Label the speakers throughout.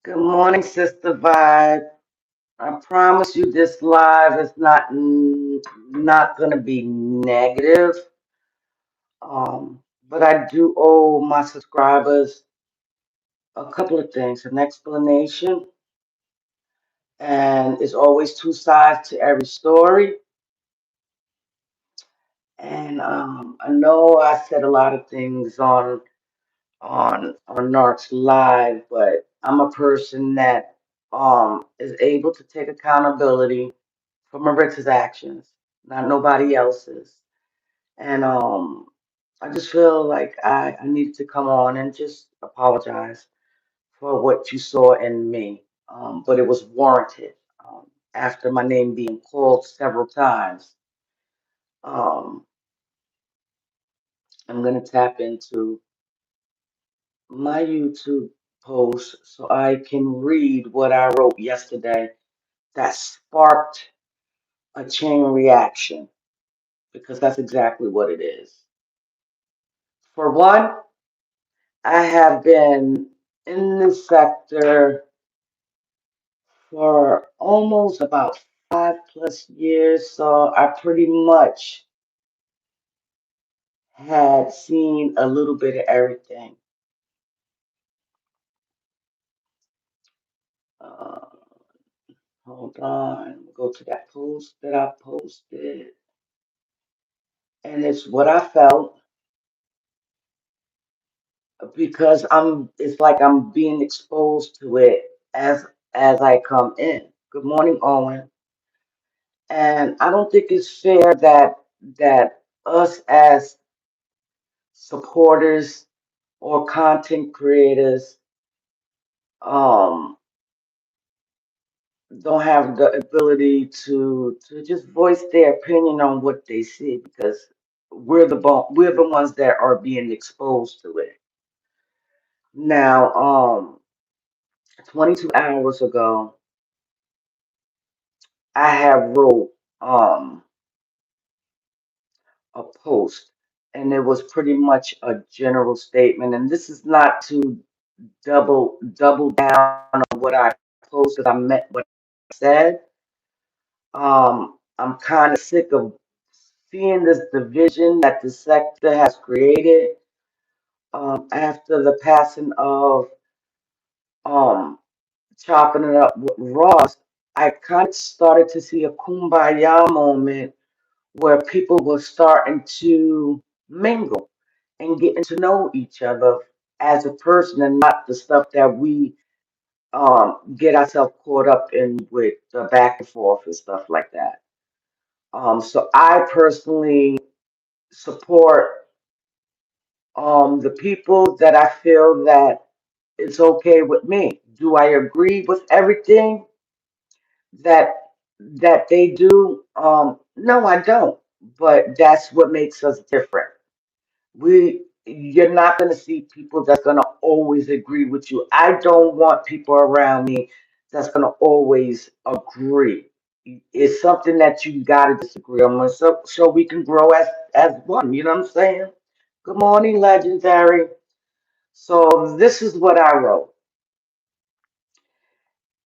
Speaker 1: Good morning, Sister Vibe. I promise you this live is not gonna be negative. But I do owe my subscribers a couple of things, an explanation, and it's always two sides to every story. And I know I said a lot of things on Narcs Live, but I'm a person that is able to take accountability for Maritza's actions, not nobody else's. And I just feel like I need to come on and just apologize for what you saw in me. But it was warranted after my name being called several times. Um, I'm going to tap into my YouTube post so I can read what I wrote yesterday that sparked a chain reaction because that's exactly what it is. For one, I have been in this sector for almost about 5+ years, so I pretty much had seen a little bit of everything. Uh, Hold on, go to that post that I posted, and it's what I felt because It's like I'm being exposed to it as I come in. Good morning, Owen. And I don't think it's fair that us as supporters or content creators um don't have the ability to just voice their opinion on what they see because we're the ones that are being exposed to it. Now, 22 hours ago, I have wrote um a post and it was pretty much a general statement, and this is not to double down on what I posted. I meant what I said. I'm kind of sick of seeing this division that the sector has created after the passing of um, chopping it up with Ross. I kind of started to see a kumbaya moment where people were starting to mingle and getting to know each other as a person and not the stuff that we get ourselves caught up in with the back and forth and stuff like that. So I personally support the people that I feel that it's okay with me. Do I agree with everything that they do? No, I don't. But that's what makes us different. You're not going to see people that's going to always agree with you. I don't want people around me that's going to always agree. It's something that you got to disagree on so we can grow as one. You know what I'm saying? Good morning, legendary. So this is what I wrote.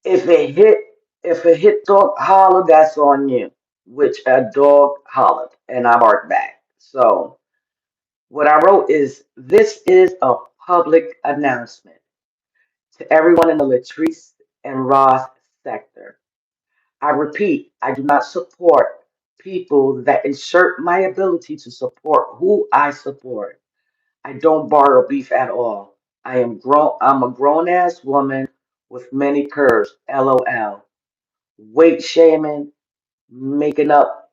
Speaker 1: If it hit if a hit dog holler, that's on you. Which a dog hollered and I barked back. So what I wrote is this is a public announcement to everyone in the Latrice and Ross sector. I repeat, I do not support people that insert my ability to support who I support. I don't borrow beef at all. I'm a grown ass woman with many curves. LOL. Weight shaming, making up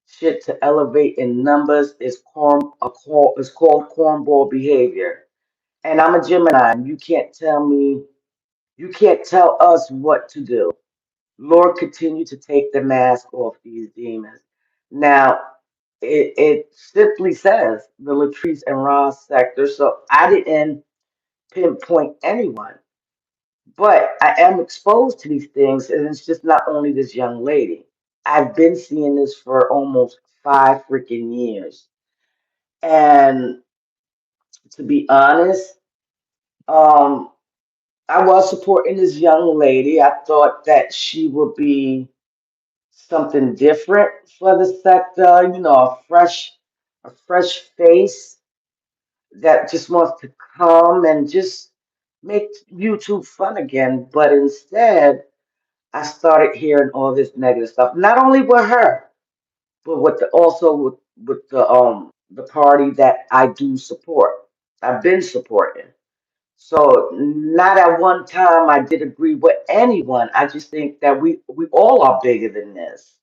Speaker 1: shit to elevate in numbers is called cornball behavior. And I'm a Gemini, and you can't tell us what to do. Lord, continue to take the mask off these demons. Now, it simply says the Latrice and Ross sector, so I didn't pinpoint anyone, but I am exposed to these things, and it's just not only this young lady. I've been seeing this for almost 5 freaking years, and to be honest, um, I was supporting this young lady. I thought that she would be something different for the sector, a fresh face that just wants to come and just make YouTube fun again. But instead, I started hearing all this negative stuff, not only with her, but also with the party that I do support. I've been supporting. So not at one time I did agree with anyone. I just think that we all are bigger than this.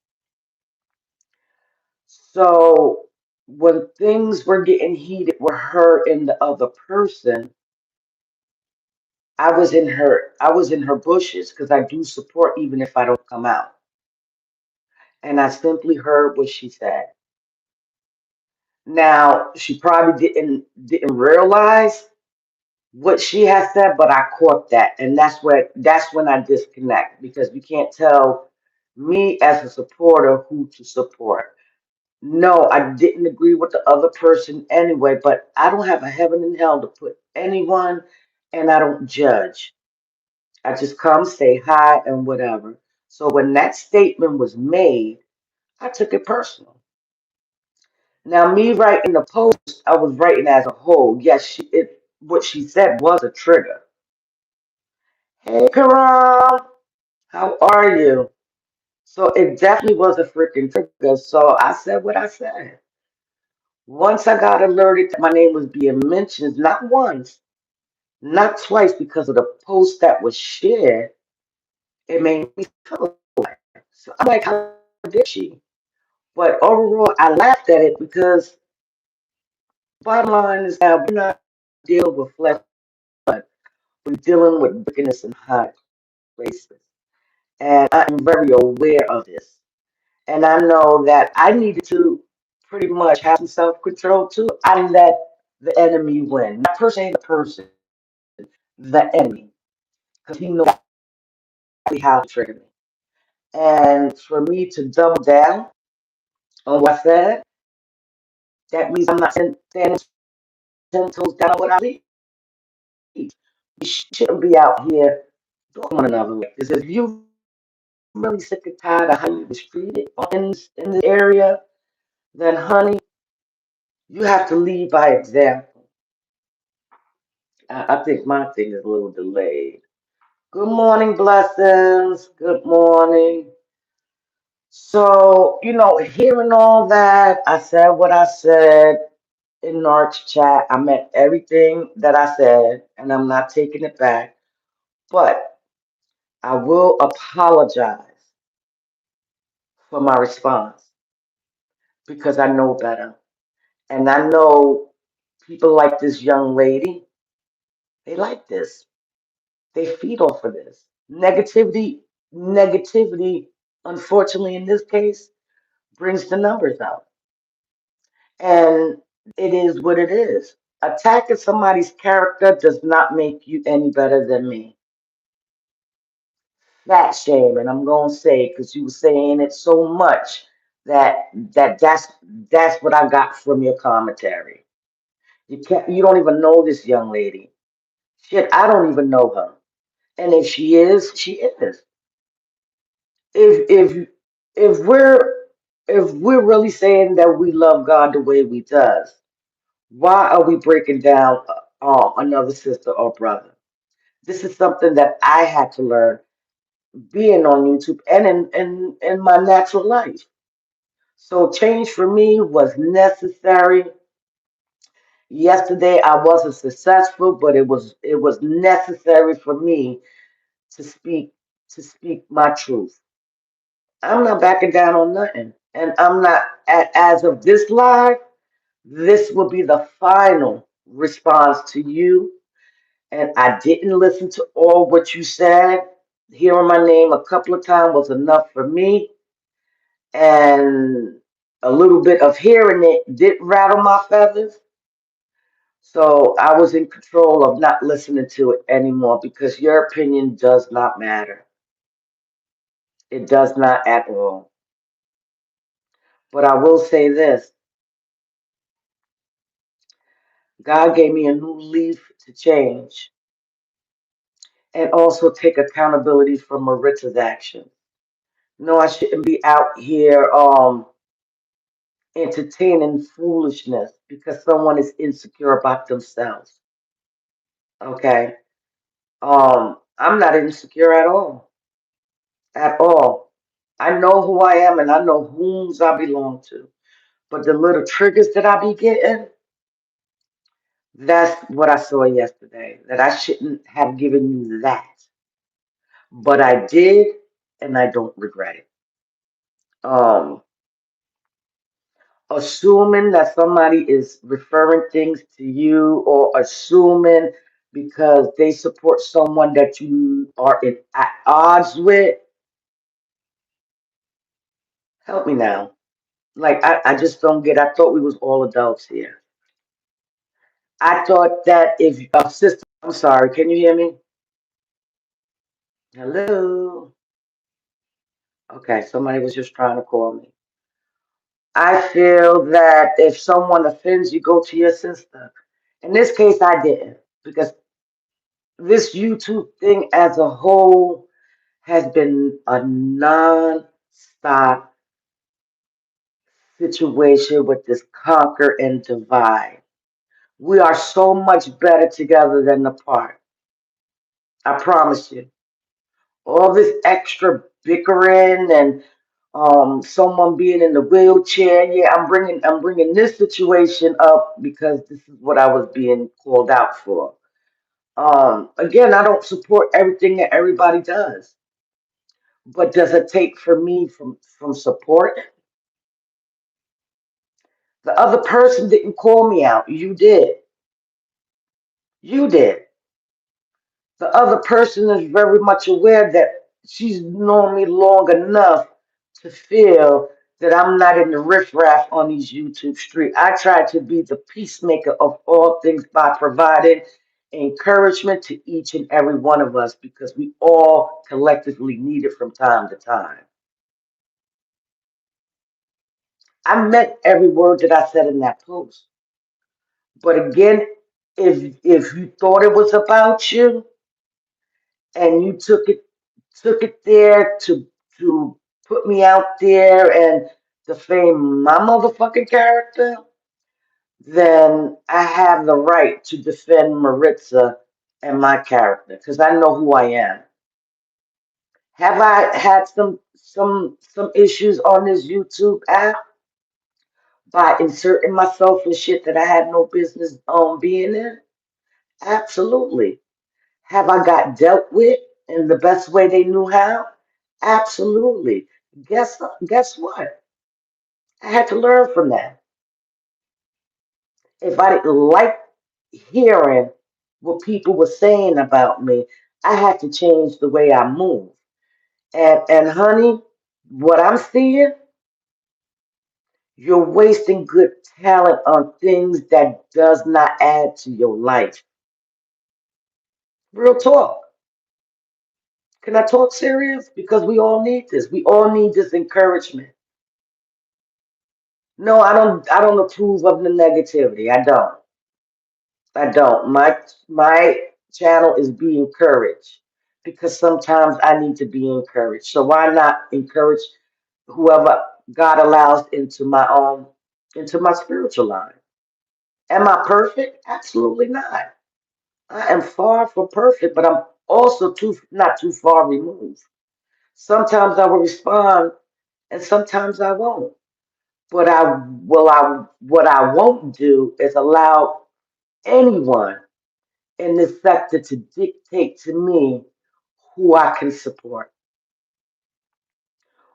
Speaker 1: So when things were getting heated with her and the other person, I was in her bushes because I do support even if I don't come out. And I simply heard what she said. Now she probably didn't realize what she has said, but I caught that, and that's when I disconnect because you can't tell me as a supporter who to support. No, I didn't agree with the other person anyway, but I don't have a heaven and hell to put anyone, and I don't judge. I just come, say hi, and whatever. So when that statement was made, I took it personal. Now, me writing the post, I was writing as a whole. Yes, what she said was a trigger. Hey, Karam, how are you? So it definitely was a freaking trigger. So I said what I said. Once I got alerted that my name was being mentioned, not once, not twice, because of the post that was shared, it made me feel like. So I'm like, how did she? But overall, I laughed at it because bottom line is that we're not dealing with flesh, but we're dealing with wickedness in high places. And I am very aware of this. And I know that I needed to pretty much have some self control too. I let the enemy win, not per se the person, the enemy, because he knows exactly how to trigger me. And for me to double down on what I said, that means I'm not standing 10 toes down on what I believe. We shouldn't be out here doing one another like this. If you really sick and tired of how you was treated in this area, then honey, you have to lead by example. I think my thing is a little delayed. Good morning, blessings. Good morning. So, hearing all that, I said what I said in Narch chat. I meant everything that I said, and I'm not taking it back. But I will apologize for my response because I know better. And I know people like this young lady, they like this. They feed off of this. Negativity, unfortunately, in this case, brings the numbers out. And it is what it is. Attacking somebody's character does not make you any better than me. Fat shame, and I'm gonna say because you were saying it so much that's what I got from your commentary. You don't even know this young lady. Shit, I don't even know her. And if she is, she is. If if if we're really saying that we love God the way we does, why are we breaking down another sister or brother? This is something that I had to learn being on YouTube and in my natural life. So change for me was necessary. Yesterday I wasn't successful, but it was necessary for me to speak my truth. I'm not backing down on nothing. And I'm not as of this live, this will be the final response to you. And I didn't listen to all what you said. Hearing my name a couple of times was enough for me. And a little bit of hearing it did rattle my feathers. So I was in control of not listening to it anymore because your opinion does not matter. It does not at all. But I will say this, God gave me a new leaf to change. and also take accountability for Maritza's actions. No, I shouldn't be out here entertaining foolishness because someone is insecure about themselves. Okay. I'm not insecure at all. At all. I know who I am and I know whom's I belong to. But the little triggers that I be getting, that's what I saw yesterday. That I shouldn't have given you that. But I did, and I don't regret it. Um, Assuming that somebody is referring things to you, or assuming because they support someone that you are at odds with, help me now. Like I just don't get. I thought we was all adults here. I thought that if sister, I'm sorry, can you hear me? Hello. Okay, somebody was just trying to call me. I feel that if someone offends you, go to your sister. In this case, I didn't because this YouTube thing as a whole has been a non-stop situation with this conquer and divide. We are so much better together than apart. I promise you. All this extra bickering and someone being in the wheelchair. Yeah, I'm bringing this situation up because this is what I was being called out for. Again, I don't support everything that everybody does, but does it take for me from support? The other person didn't call me out. You did. You did. The other person is very much aware that she's known me long enough to feel that I'm not in the riffraff on these YouTube streets. I try to be the peacemaker of all things by providing encouragement to each and every one of us because we all collectively need it from time to time. I meant every word that I said in that post. But again, if you thought it was about you, and you took it there to put me out there and defame my motherfucking character, then I have the right to defend Maritza and my character because I know who I am. Have I had some issues on this YouTube app by inserting myself in shit that I had no business being in? Absolutely. Have I got dealt with in the best way they knew how? Absolutely. Guess what? I had to learn from that. If I didn't like hearing what people were saying about me, I had to change the way I move. And honey, what I'm seeing, you're wasting good talent on things that does not add to your life. Real talk. Can I talk serious? Because we all need this. We all need this encouragement. No, I don't approve of the negativity. I don't. I don't. My channel is be encouraged because sometimes I need to be encouraged. So why not encourage whoever God allows into my spiritual line? Am I perfect? Absolutely not. I am far from perfect, but I'm also too not too far removed. Sometimes I will respond and sometimes I won't. But I what I won't do is allow anyone in this sector to dictate to me who I can support.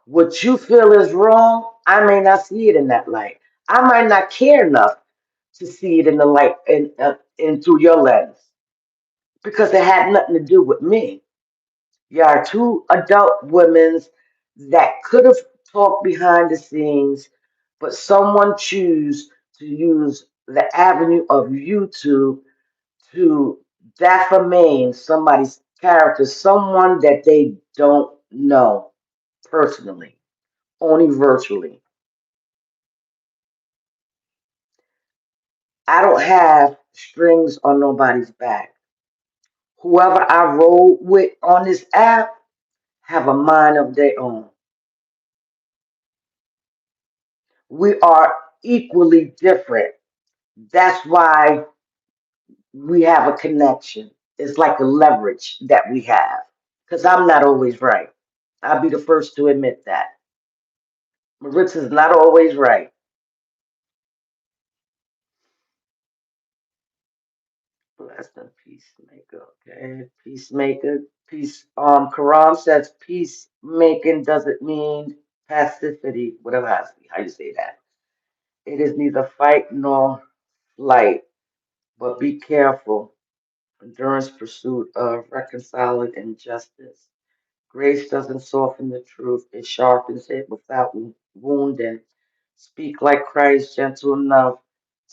Speaker 1: What you feel is wrong, I may not see it in that light. I might not care enough to see it in the light and through your lens because it had nothing to do with me. You are two adult women that could have talked behind the scenes, but someone choose to use the avenue of YouTube to defamate somebody's character, someone that they don't know personally, only virtually. I don't have strings on nobody's back. Whoever I roll with on this app have a mind of their own. We are equally different. That's why we have a connection. It's like a leverage that we have. Because I'm not always right. I'll be the first to admit that. Maritza's not always right. Blessed and peacemaker. Okay. Peacemaker. Peace. Quran says peacemaking doesn't mean passivity. Whatever how you say that. It is neither fight nor flight, but be careful. Endurance pursuit of reconciling injustice. Grace doesn't soften the truth, it sharpens it without wounding. Speak like Christ, gentle enough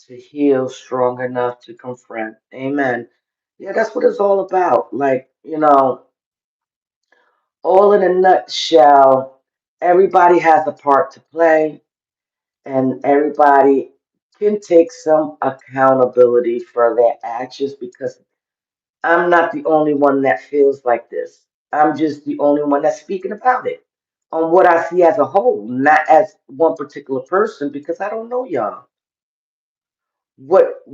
Speaker 1: to heal, strong enough to confront. Amen. Yeah, that's what it's all about. Like, all in a nutshell, everybody has a part to play, and everybody can take some accountability for their actions because I'm not the only one that feels like this. I'm just the only one that's speaking about it on what I see as a whole, not as one particular person, because I don't know y'all. What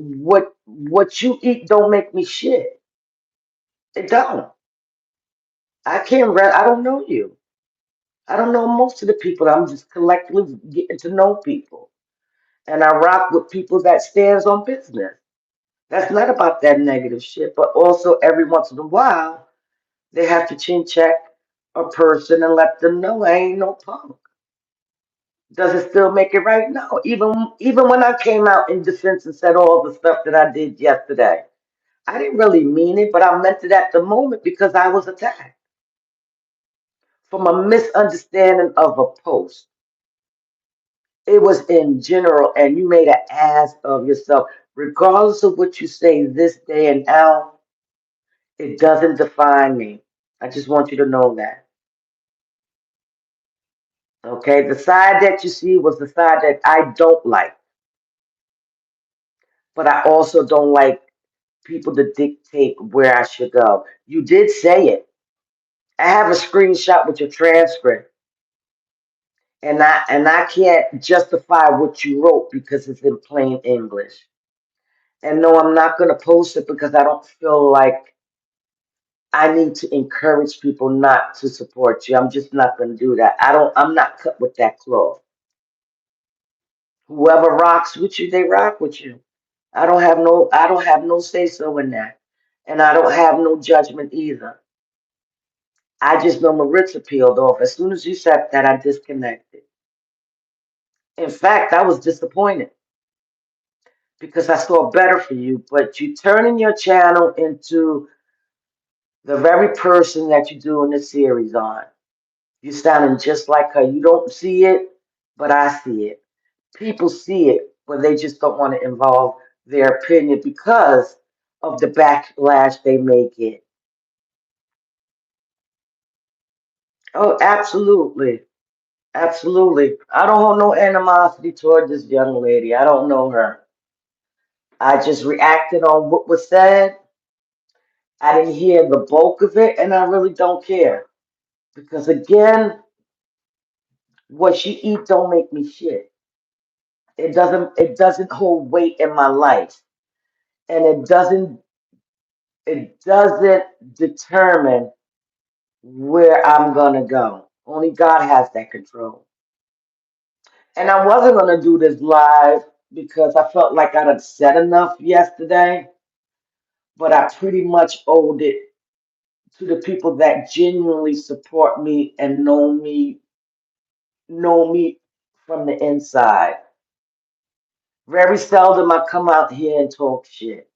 Speaker 1: you eat don't make me shit. It don't. I can't read. I don't know you. I don't know most of the people. I'm just collectively getting to know people, and I rock with people that stands on business. That's not about that negative shit, but also every once in a while they have to chin check a person and let them know I ain't no punk. Does it still make it right? No. Even when I came out in defense and said all the stuff that I did yesterday, I didn't really mean it, but I meant it at the moment because I was attacked from a misunderstanding of a post. It was in general, and you made an ass of yourself. Regardless of what you say this day and now, it doesn't define me. I just want you to know that. Okay, the side that you see was the side that I don't like, but I also don't like people to dictate where I should go. You did say it. I have a screenshot with your transcript, and I can't justify what you wrote because it's in plain English. And no, I'm not gonna post it because I don't feel like I need to encourage people not to support you. I'm just not gonna do that. I'm not cut with that cloth. Whoever rocks with you, they rock with you. I don't have no say so in that. And I don't have no judgment either. I just know Maritza peeled off. As soon as you said that, I disconnected. In fact, I was disappointed because I saw better for you, but you turning your channel into the very person that you're doing this series on. You're sounding just like her. You don't see it, but I see it. People see it, but they just don't want to involve their opinion because of the backlash they may get. Oh, absolutely. Absolutely. I don't hold no animosity toward this young lady. I don't know her. I just reacted on what was said. I didn't hear the bulk of it, and I really don't care. Because again, what she eat don't make me shit. It doesn't hold weight in my life. And it doesn't determine where I'm gonna go. Only God has that control. And I wasn't gonna do this live because I felt like I'd have said enough yesterday, but I pretty much owed it to the people that genuinely support me and know me from the inside. Very seldom I come out here and talk shit.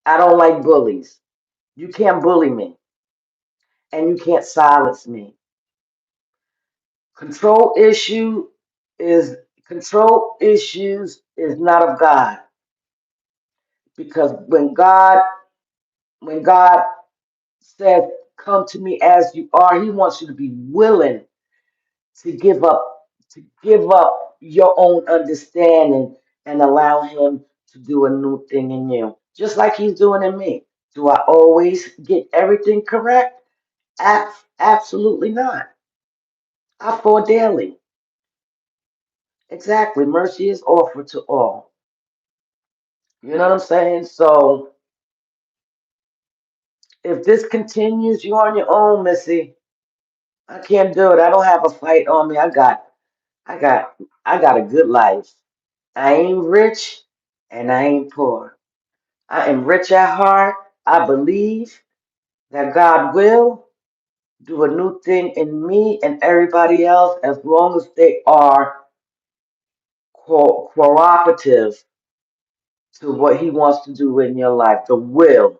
Speaker 1: I don't like bullies. You can't bully me and you can't silence me. Control issue is control issues is not of God because when God says come to me as you are, he wants you to be willing to give up your own understanding and allow him to do a new thing in you, just like he's doing in me. Do I always get everything correct? Absolutely not. I fall daily. Exactly. Mercy is offered to all. You know what I'm saying? So if this continues, you're on your own, Missy. I can't do it. I don't have a fight on me. I got, I got a good life. I ain't rich and I ain't poor. I am rich at heart. I believe that God will do a new thing in me and everybody else as long as they are cooperative to what He wants to do in your life, the will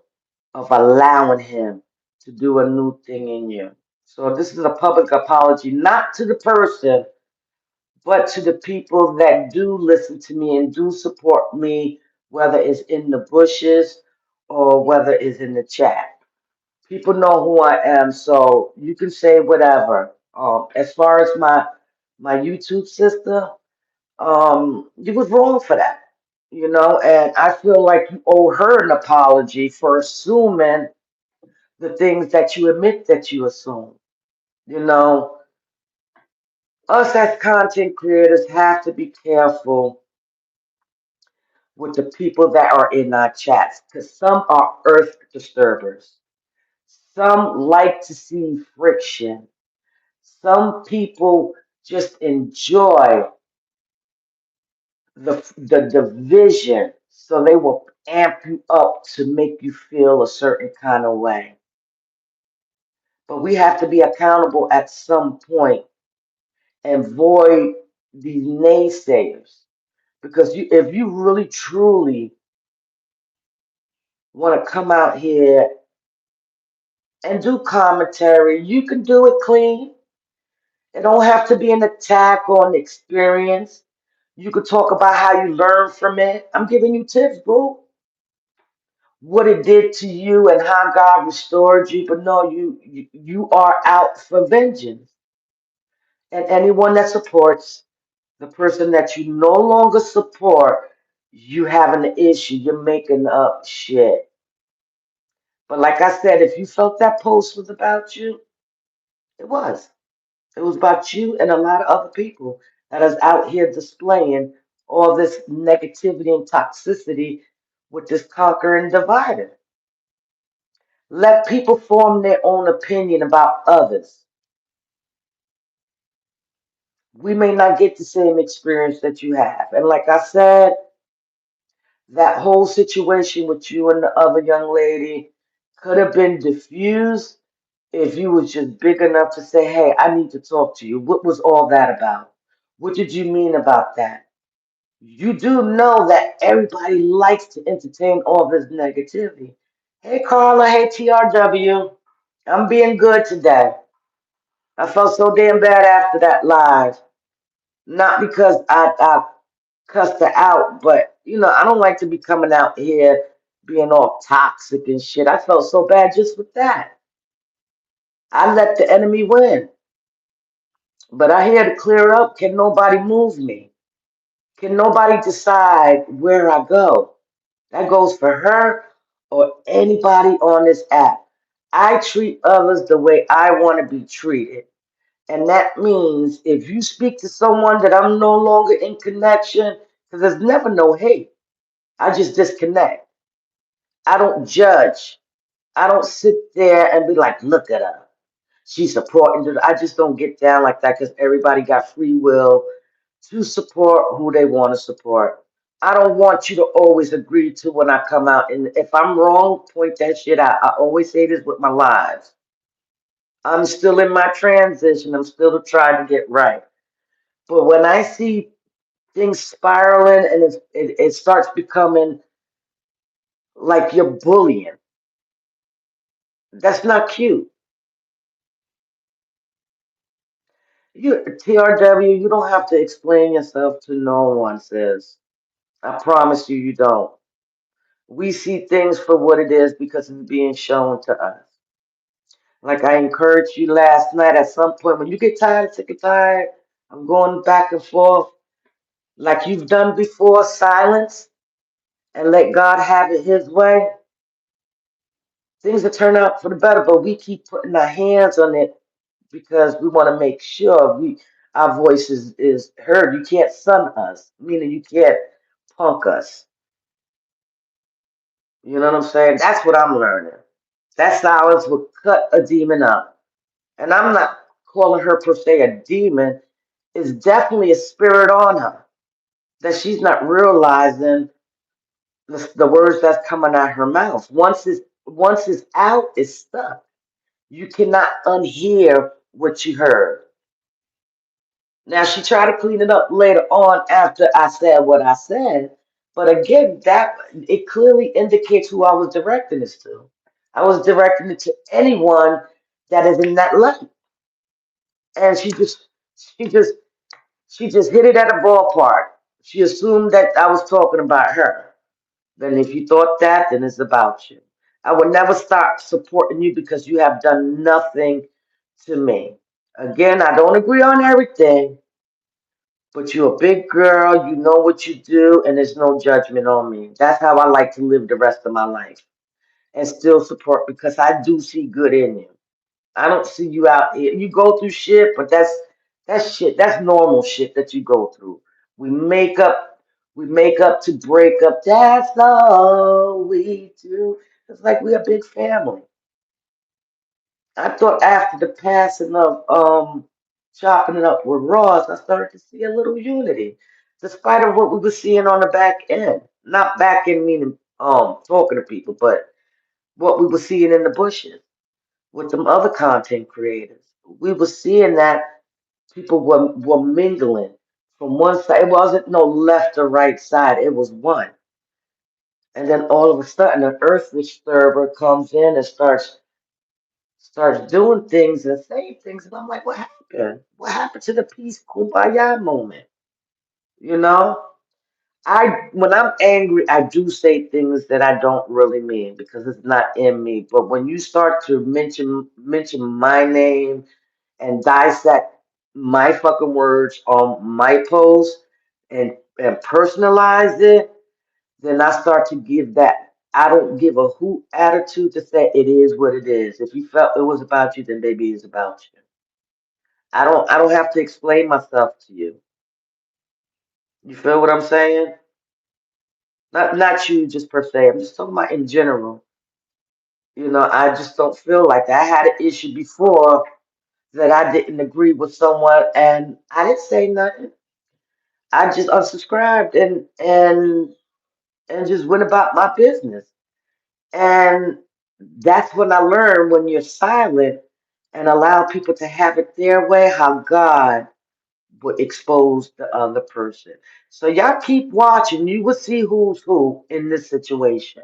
Speaker 1: of allowing Him to do a new thing in you. So this is a public apology, not to the person, but to the people that do listen to me and do support me, whether it's in the bushes or whether it's in the chat. People know who I am, so you can say whatever. As far as my YouTube sister, you was wrong for that, and I feel like you owe her an apology for assuming the things that you admit that you assume. You know, us as content creators have to be careful with the people that are in our chats because some are earth disturbers. Some like to see friction. Some people just enjoy the division, so they will amp you up to make you feel a certain kind of way. But we have to be accountable at some point and void these naysayers. Because if you really truly want to come out here and do commentary, you can do it clean. It don't have to be an attack on the experience. You could talk about how you learn from it. I'm giving you tips, boo. What it did to you and how God restored you. But no, you are out for vengeance. And anyone that supports the person that you no longer support, you have an issue. You're making up shit. But like I said, if you felt that post was about you, it was. It was about you and a lot of other people that is out here displaying all this negativity and toxicity with this conquer and divider. Let people form their own opinion about others. We may not get the same experience that you have. And like I said, that whole situation with you and the other young lady could have been diffused if you was just big enough to say, hey, I need to talk to you. What was all that about? What did you mean about that? You do know that everybody likes to entertain all this negativity. Hey, Carla. Hey, TRW. I'm being good today. I felt so damn bad after that live. Not because I cussed her out, but, I don't like to be coming out here being all toxic and shit. I felt so bad just with that. I let the enemy win. But I here to clear up. Can nobody move me? Can nobody decide where I go? That goes for her or anybody on this app. I treat others the way I want to be treated. And that means if you speak to someone that I'm no longer in connection, because there's never no hate, I just disconnect. I don't judge. I don't sit there and be like, look at her. She's supporting. I just don't get down like that because everybody got free will to support who they want to support. I don't want you to always agree to when I come out. And if I'm wrong, point that shit out. I always say this with my lives. I'm still in my transition. I'm still trying to get right. But when I see things spiraling and it starts becoming like you're bullying, that's not cute. You TRW, you don't have to explain yourself to no one, sis. I promise you, you don't. We see things for what it is because it's being shown to us. Like I encouraged you last night, at some point, when you get tired, sick and tired, I'm going back and forth, like you've done before, silence and let God have it His way. things will turn out for the better, but we keep putting our hands on it because we want to make sure we our voice is heard. You can't sun us, meaning you can't punk us. You know what I'm saying? That's what I'm learning. That silence will cut a demon up. And I'm not calling her per se a demon. It's definitely a spirit on her that she's not realizing the words that's coming out her mouth. Once it's out, it's stuck. You cannot unhear what you heard. Now she tried to clean it up later on after I said what I said, but again, that it clearly indicates who I was directing this to. I was directing it to anyone that is in that light, and she just, she just hit it at a ballpark. She assumed that I was talking about her. Then if you thought that, then it's about you. I would never stop supporting you because you have done nothing to me. Again, I don't agree on everything, but you're a big girl, you know what you do, and there's no judgment on me. That's how I like to live the rest of my life and still support because I do see good in you. I don't see you out here. You go through shit, but that's shit. That's normal shit that you go through. We make up, we make up to break up. That's all we do. It's like we're a big family. I thought after the passing of chopping it up with Ross, I started to see a little unity, despite of what we were seeing on the back end. Not back end meaning talking to people, but what we were seeing in the bushes with them other content creators. We were seeing that people were mingling from one side. It wasn't no left or right side. It was one. And then all of a sudden, an earth disturber comes in and starts doing things and saying things, and I'm like, what happened? What happened to the peace kumbaya moment? You know, I when I'm angry, I do say things that I don't really mean because it's not in me. But when you start to mention my name and dissect my fucking words on my post and personalize it, then I start to give that I don't give a hoot attitude to say it is what it is. If you felt it was about you, then maybe it's about you. I don't have to explain myself to you. You feel what I'm saying? Not you just per se. I'm just talking about in general. You know, I just don't feel like that. I had an issue before that I didn't agree with someone and I didn't say nothing. I just unsubscribed and just went about my business. And that's when I learned when you're silent and allow people to have it their way, how God would expose the other person. So y'all keep watching. You will see who's who in this situation.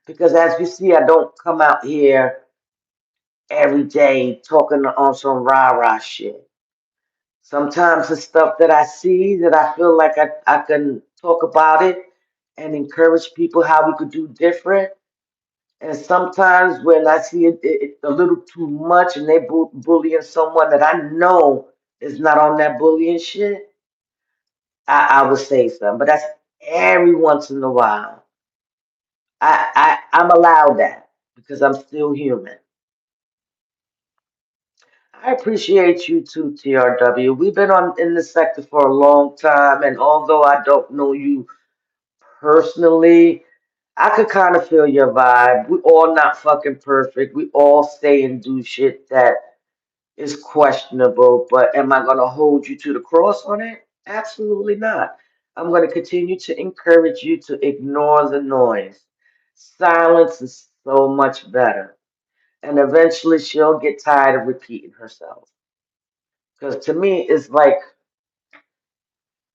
Speaker 1: Because as you see, I don't come out here every day talking on some rah-rah shit. Sometimes the stuff that I see that I feel like I can talk about it and encourage people how we could do different. And sometimes when I see it a little too much and they bullying someone that I know is not on that bullying shit, I would say something. But that's every once in a while. I'm allowed that because I'm still human. I appreciate you too, TRW. We've been on in this sector for a long time, and although I don't know you personally, I could kind of feel your vibe. We all not fucking perfect. We all say and do shit that is questionable, but am I going to hold you to the cross on it? Absolutely not. I'm going to continue to encourage you to ignore the noise. Silence is so much better. And eventually she'll get tired of repeating herself. Because to me, it's like,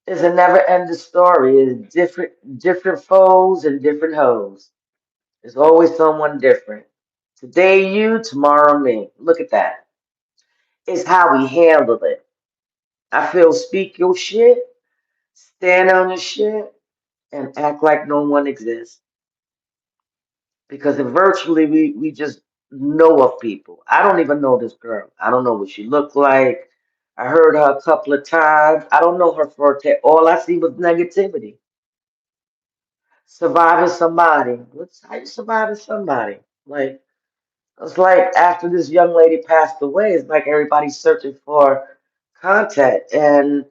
Speaker 1: it's a never ending story. It's different foes and different hoes. There's always someone different. Today you, tomorrow me. Look at that. It's how we handle it. I feel speak your shit, stand on your shit, and act like no one exists. Because virtually we just know of people. I don't even know this girl. I don't know what she looked like. I heard her a couple of times. I don't know her forte. All I see was negativity. Surviving somebody. How you surviving somebody? Like it's like after this young lady passed away, it's like everybody's searching for content. And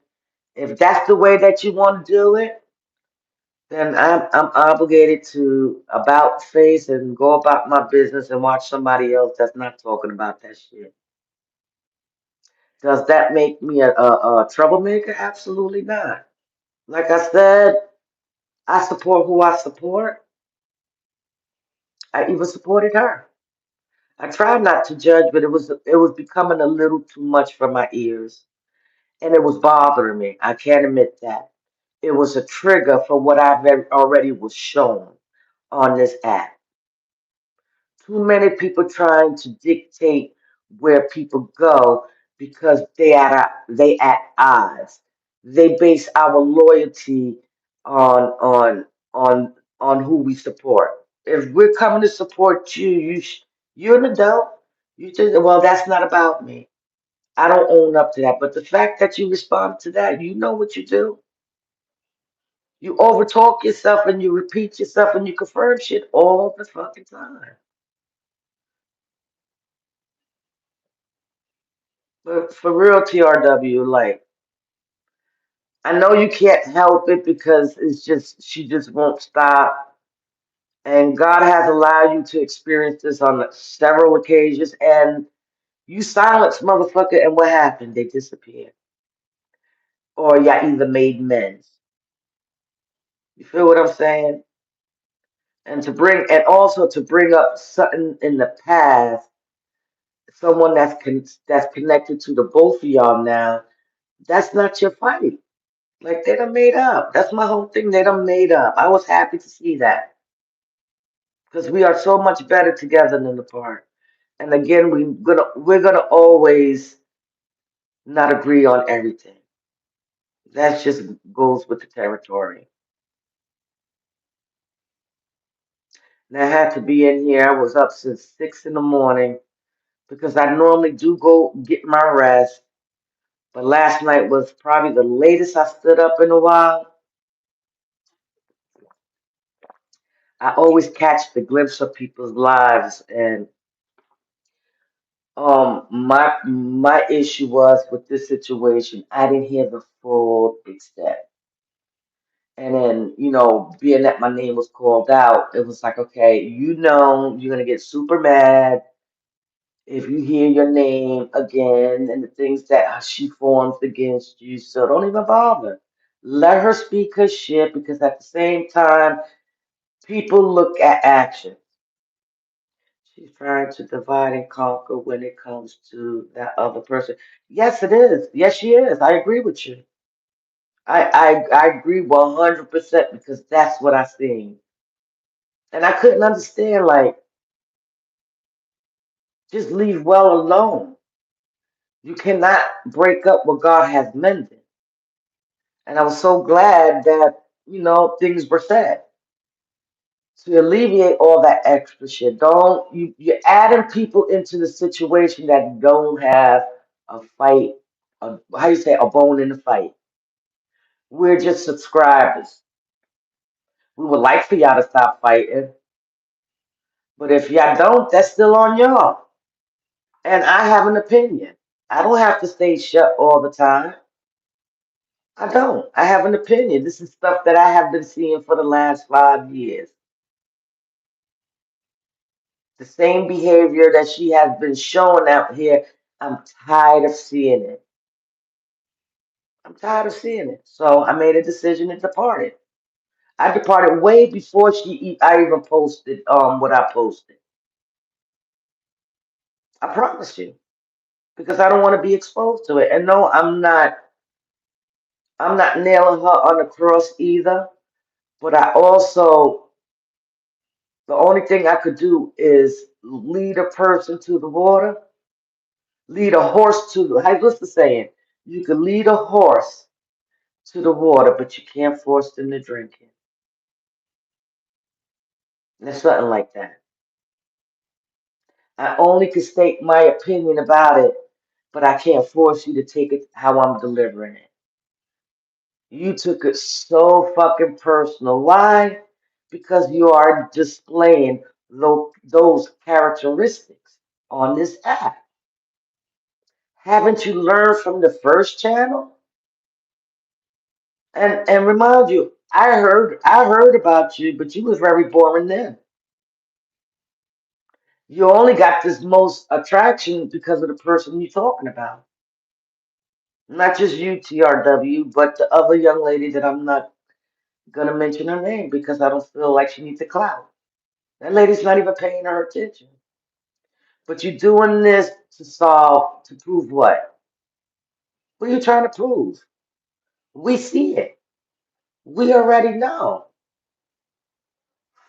Speaker 1: if that's the way that you want to do it, then I'm obligated to about face and go about my business and watch somebody else that's not talking about that shit. Does that make me a troublemaker? Absolutely not. Like I said, I support who I support. I even supported her. I tried not to judge, but it was becoming a little too much for my ears, and it was bothering me. I can't admit that. It was a trigger for what already was shown on this app. Too many people trying to dictate where people go because they at odds. They base our loyalty on on on who we support. If we're coming to support you, you're an adult. You just well, that's not about me. I don't own up to that. But the fact that you respond to that, you know what you do. You overtalk yourself and you repeat yourself and you confirm shit all the fucking time. But for real, TRW, like I know you can't help it because it's just she just won't stop. And God has allowed you to experience this on several occasions, and you silence motherfucker, and what happened? They disappeared, or you either made amends. You feel what I'm saying? And also to bring up something in the past, someone that's connected to the both of y'all now. That's not your fight. Like they done made up. That's my whole thing. They done made up. I was happy to see that because we are so much better together than apart. And again, we're gonna always not agree on everything. That just goes with the territory. And I had to be in here. I was up since 6 in the morning because I normally do go get my rest. But last night was probably the latest I stood up in a while. I always catch the glimpse of people's lives, and my issue was with this situation. I didn't hear the full extent. And then, being that my name was called out, it was like, okay, you're gonna get super mad if you hear your name again and the things that she forms against you. So don't even bother. Let her speak her shit because at the same time, people look at action. She's trying to divide and conquer when it comes to that other person. Yes, it is. Yes, she is. I agree with you. I agree 100% because that's what I seen. And I couldn't understand, like, just leave well alone. You cannot break up what God has mended. And I was so glad that, things were said to alleviate all that extra shit. Don't you're adding people into the situation that don't have a fight, how you say, a bone in the fight. We're just subscribers. We would like for y'all to stop fighting, but if y'all don't, that's still on y'all. And I have an opinion. I don't have to stay shut all the time. I don't. I have an opinion. This is stuff that I have been seeing for the last 5 years. The same behavior that she has been showing out here. I'm tired of seeing it. I'm tired of seeing it. So I made a decision to depart it. I departed way before I even posted what I posted. I promise you. Because I don't want to be exposed to it. And no, I'm not nailing her on the cross either. But I also the only thing I could do is lead a person to the water, lead a horse to the what's the saying? You can lead a horse to the water, but you can't force them to drink it. There's something like that. I only can state my opinion about it, but I can't force you to take it how I'm delivering it. You took it so fucking personal. Why? Because you are displaying those characteristics on this app. Haven't you learned from the first channel? And remind you, I heard about you, but you was very boring then. You only got this most attraction because of the person you're talking about. Not just you, TRW, but the other young lady that I'm not gonna mention her name because I don't feel like she needs a clout. That lady's not even paying her attention. But you're doing this to prove what? What are you trying to prove? We see it. We already know.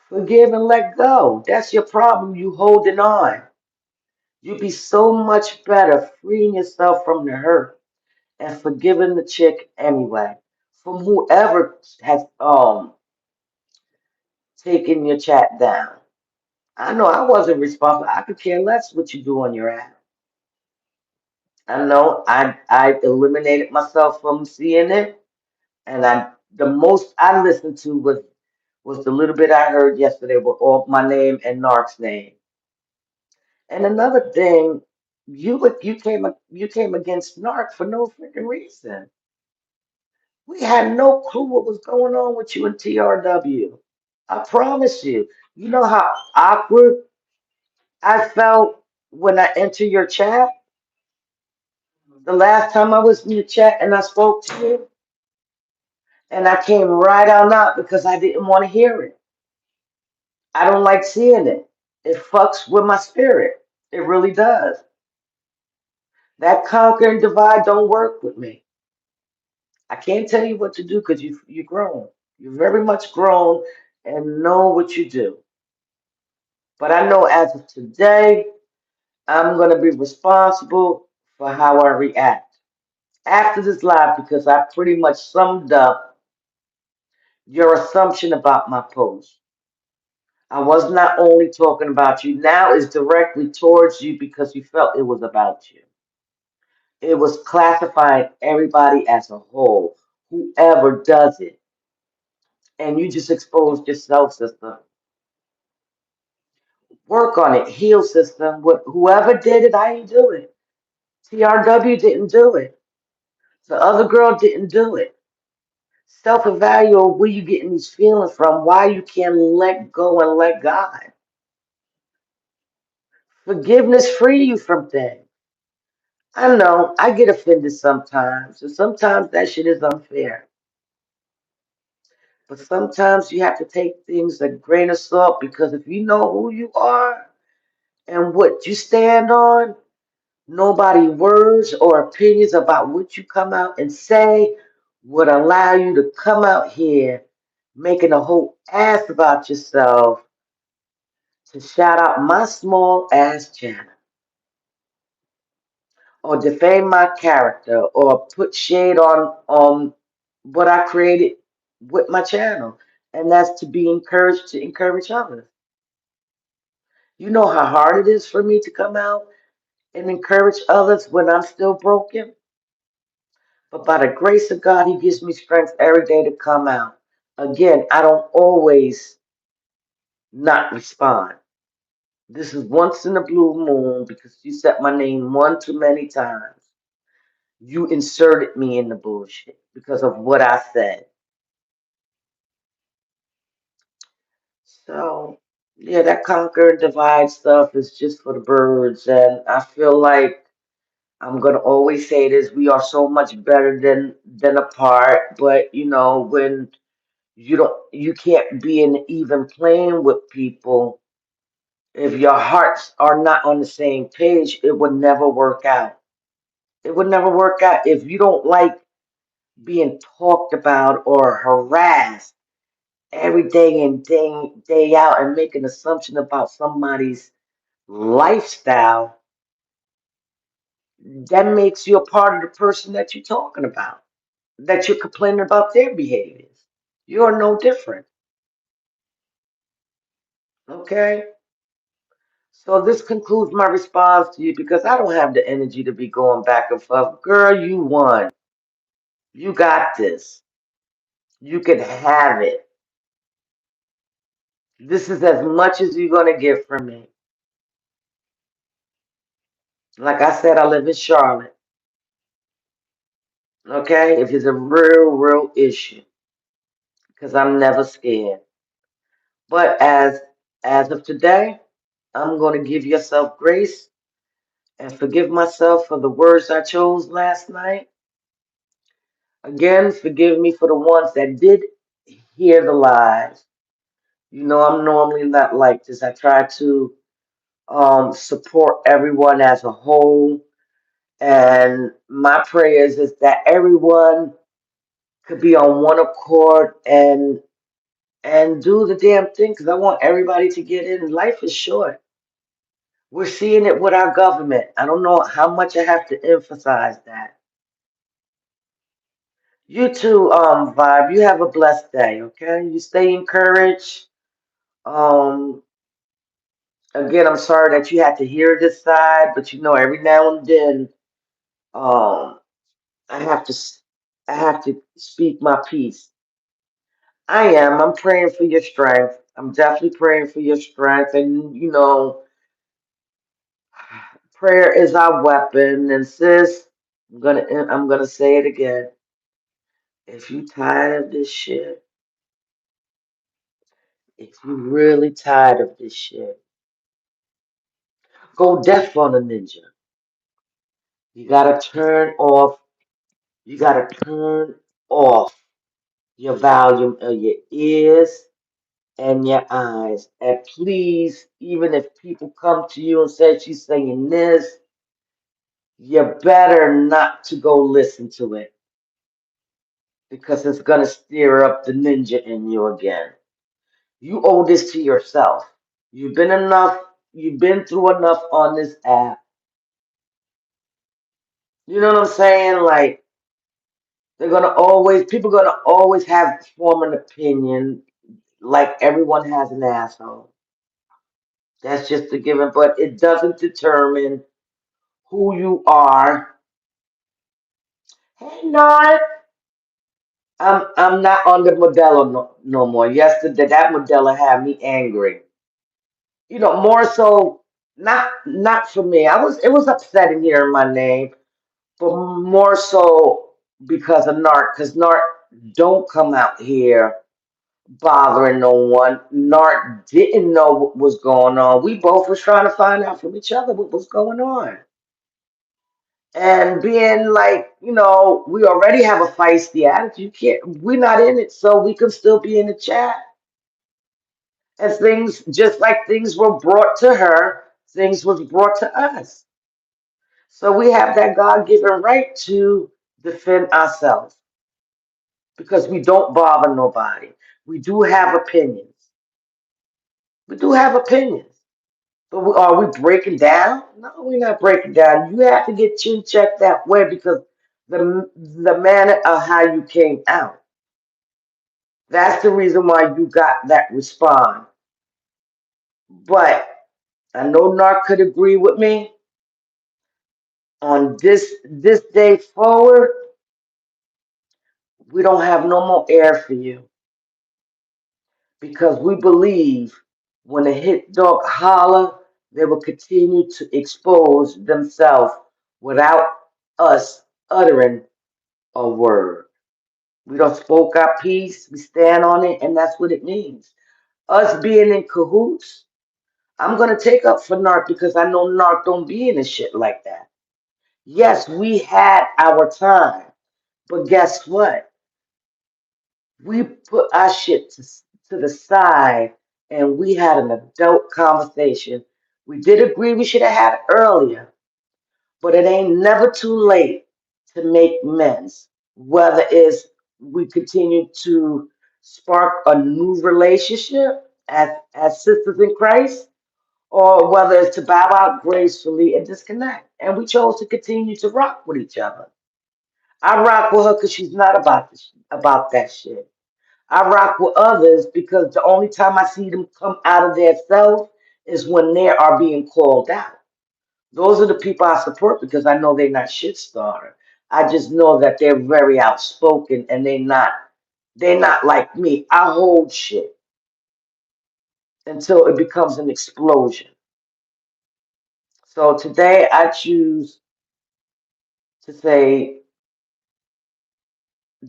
Speaker 1: Forgive and let go. That's your problem. You holding on. You'd be so much better freeing yourself from the hurt and forgiving the chick anyway. From whoever has taken your chat down. I know I wasn't responsible. I could care less what you do on your app. I know I eliminated myself from seeing it, and the most I listened to was the little bit I heard yesterday with all my name and Nark's name. And another thing, you came against Narc for no freaking reason. We had no clue what was going on with you and TRW. I promise you. You know how awkward I felt when I entered your chat? The last time I was in your chat and I spoke to you, and I came right on out because I didn't want to hear it. I don't like seeing it. It fucks with my spirit. It really does. That conquer and divide don't work with me. I can't tell you what to do because you're grown. You're very much grown and know what you do. But I know as of today, I'm going to be responsible for how I react after this live because I pretty much summed up your assumption about my post. I was not only talking about you, now it's directly towards you because you felt it was about you. It was classifying everybody as a whole, whoever does it. And you just exposed yourself, sister. Work on it, heal, sister. Whoever did it, I ain't do it. TRW didn't do it. The other girl didn't do it. Self-evaluate where you getting these feelings from, why you can't let go and let God. Forgiveness free you from things. I know I get offended sometimes, and sometimes that shit is unfair. But sometimes you have to take things a grain of salt because if you know who you are and what you stand on, nobody words or opinions about what you come out and say would allow you to come out here making a whole ass about yourself to shout out my small ass channel or defame my character or put shade on what I created with my channel. And that's to be encouraged to encourage others. You know how hard it is for me to come out and encourage others when I'm still broken? But by the grace of God, He gives me strength every day to come out. Again, I don't always not respond. This is once in a blue moon because you said my name one too many times. You inserted me in the bullshit because of what I said. So, yeah, that conquer and divide stuff is just for the birds. And I feel like I'm gonna always say this: we are so much better than apart. But when you can't be in even playing with people if your hearts are not on the same page. It would never work out. It would never work out if you don't like being talked about or harassed every day and day out and make an assumption about somebody's lifestyle. That makes you a part of the person that you're talking about, that you're complaining about their behaviors. You're no different. Okay? So this concludes my response to you because I don't have the energy to be going back and forth. Girl, you won. You got this. You can have it. This is as much as you're gonna get from me. Like I said, I live in Charlotte. Okay, if it's a real issue, because I'm never scared. But as of today, I'm gonna give yourself grace and forgive myself for the words I chose last night. Again, forgive me for the ones that did hear the lies. You know, I'm normally not like this. I try to support everyone as a whole. And my prayers is that everyone could be on one accord and do the damn thing because I want everybody to get in. Life is short. We're seeing it with our government. I don't know how much I have to emphasize that. You too, Vibe. You have a blessed day, okay? You stay encouraged. Um, Again, I'm sorry that you had to hear this side, but you know, every now and then, um, I have to, I have to speak my piece. I am. I'm praying for your strength. I'm definitely praying for your strength, and you know, prayer is our weapon. And sis, I'm gonna say it again. If you tired of this shit, if you really tired of this shit, go deaf on a ninja. You gotta turn off. You gotta turn off your volume of your ears and your eyes. And please, even if people come to you and say she's saying this, you better not to go listen to it because it's gonna stir up the ninja in you again. You owe this to yourself. You've been enough. You've been through enough on this app. You know what I'm saying? Like people gonna always have form an opinion. Like everyone has an asshole. That's just a given, but it doesn't determine who you are. Hey, Nard, I'm not on the Modelo no more. Yesterday, that Modelo had me angry. You know, more so not for me. It was upsetting hearing my name, but more so because of Nart. Because Nart don't come out here bothering no one. Nart didn't know what was going on. We both was trying to find out from each other what was going on. And being like, you know, we already have a feisty attitude. You can't, we're not in it, so we can still be in the chat. And things, just like things were brought to her, things was brought to us. So we have that God-given right to defend ourselves because we don't bother nobody. We do have opinions. We do have opinions. But are we breaking down? No, we're not breaking down. You have to get chin checked that way because the manner of how you came out. That's the reason why you got that response. But I know Narc could agree with me on this day forward. We don't have no more air for you because we believe when a hit dog holler, they will continue to expose themselves without us uttering a word. We don't spoke our piece, we stand on it, and that's what it means. Us being in cahoots, I'm gonna take up for Narc because I know Narc don't be in a shit like that. Yes, we had our time, but guess what? We put our shit to the side and we had an adult conversation. We did agree we should have had it earlier, but it ain't never too late to make amends. Whether it's we continue to spark a new relationship as sisters in Christ, or whether it's to bow out gracefully and disconnect. And we chose to continue to rock with each other. I rock with her because she's not about that shit. I rock with others because the only time I see them come out of their self is when they are being called out. Those are the people I support because I know they're not shit starter. I just know that they're very outspoken and they're not like me. I hold shit. until it becomes an explosion. So today I choose to say,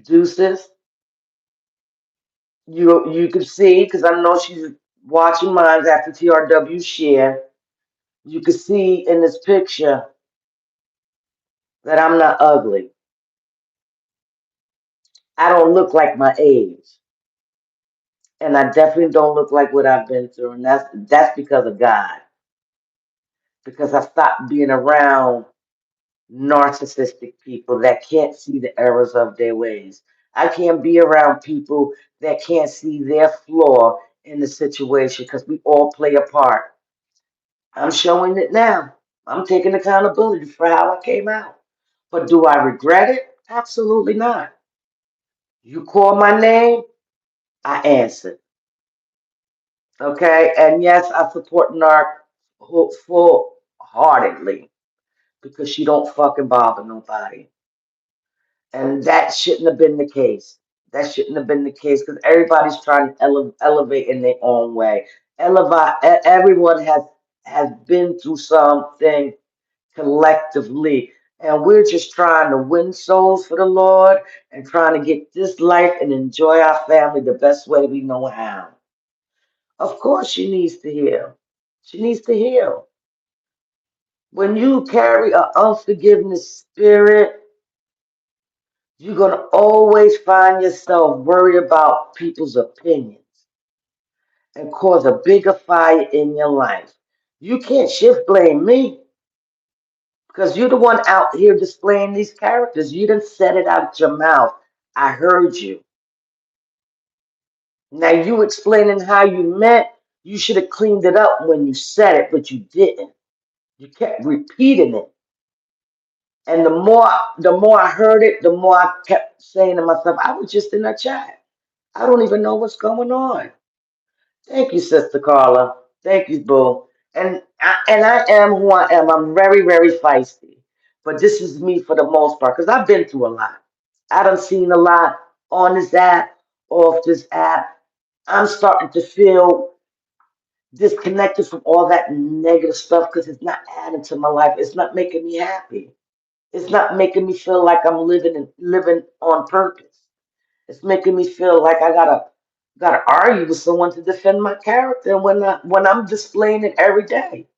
Speaker 1: Deuces, you can see, because I know she's watching mine after TRW share. You can see in this picture that I'm not ugly. I don't look like my age. And I definitely don't look like what I've been through. And that's because of God. Because I stopped being around narcissistic people that can't see the errors of their ways. I can't be around people that can't see their flaw in the situation because we all play a part. I'm showing it now. I'm taking accountability for how I came out. But do I regret it? Absolutely not. You call my name, I answered. Okay? And yes, I support NARC full heartedly because she don't fucking bother nobody. And that shouldn't have been the case. That shouldn't have been the case because everybody's trying to elevate in their own way. Everyone has been through something collectively. And we're just trying to win souls for the Lord and trying to get this life and enjoy our family the best way we know how. Of course, she needs to heal. She needs to heal. When you carry an unforgiveness spirit, you're going to always find yourself worried about people's opinions and cause a bigger fire in your life. You can't shift blame me because you're the one out here displaying these characters. You didn't set it out your mouth. I heard you. Now you explaining how you meant. You should have cleaned it up when you said it, but you didn't. You kept repeating it. And the more I heard it, the more I kept saying to myself, I was just in a chat. I don't even know what's going on. Thank you, Sister Carla. Thank you, Boo. And I am who I am. I'm very, very feisty. But this is me for the most part, because I've been through a lot. I done seen a lot on this app, off this app. I'm starting to feel disconnected from all that negative stuff because it's not adding to my life. It's not making me happy. It's not making me feel like I'm living on purpose. It's making me feel like I gotta argue with someone to defend my character when I'm displaying it every day.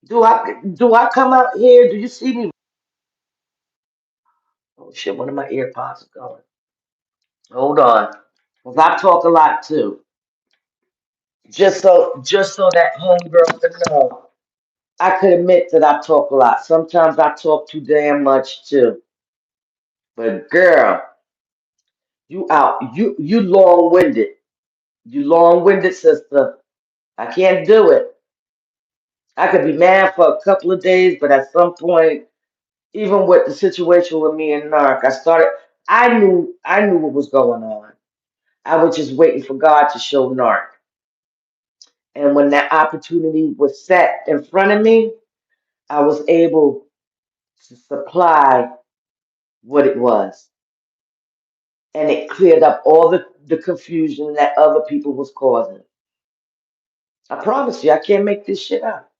Speaker 1: Do I come out here? Do you see me? Oh shit! One of my earpods is going. Hold on, 'cause I talk a lot too. Just so that homegirl can know. I could admit that I talk a lot. Sometimes I talk too damn much too. But girl, you long winded. You long winded sister. I can't do it. I could be mad for a couple of days, but at some point, even with the situation with me and Nark, I knew what was going on. I was just waiting for God to show Nark. And when that opportunity was set in front of me, I was able to supply what it was. And it cleared up all the confusion that other people was causing. I promise you, I can't make this shit up.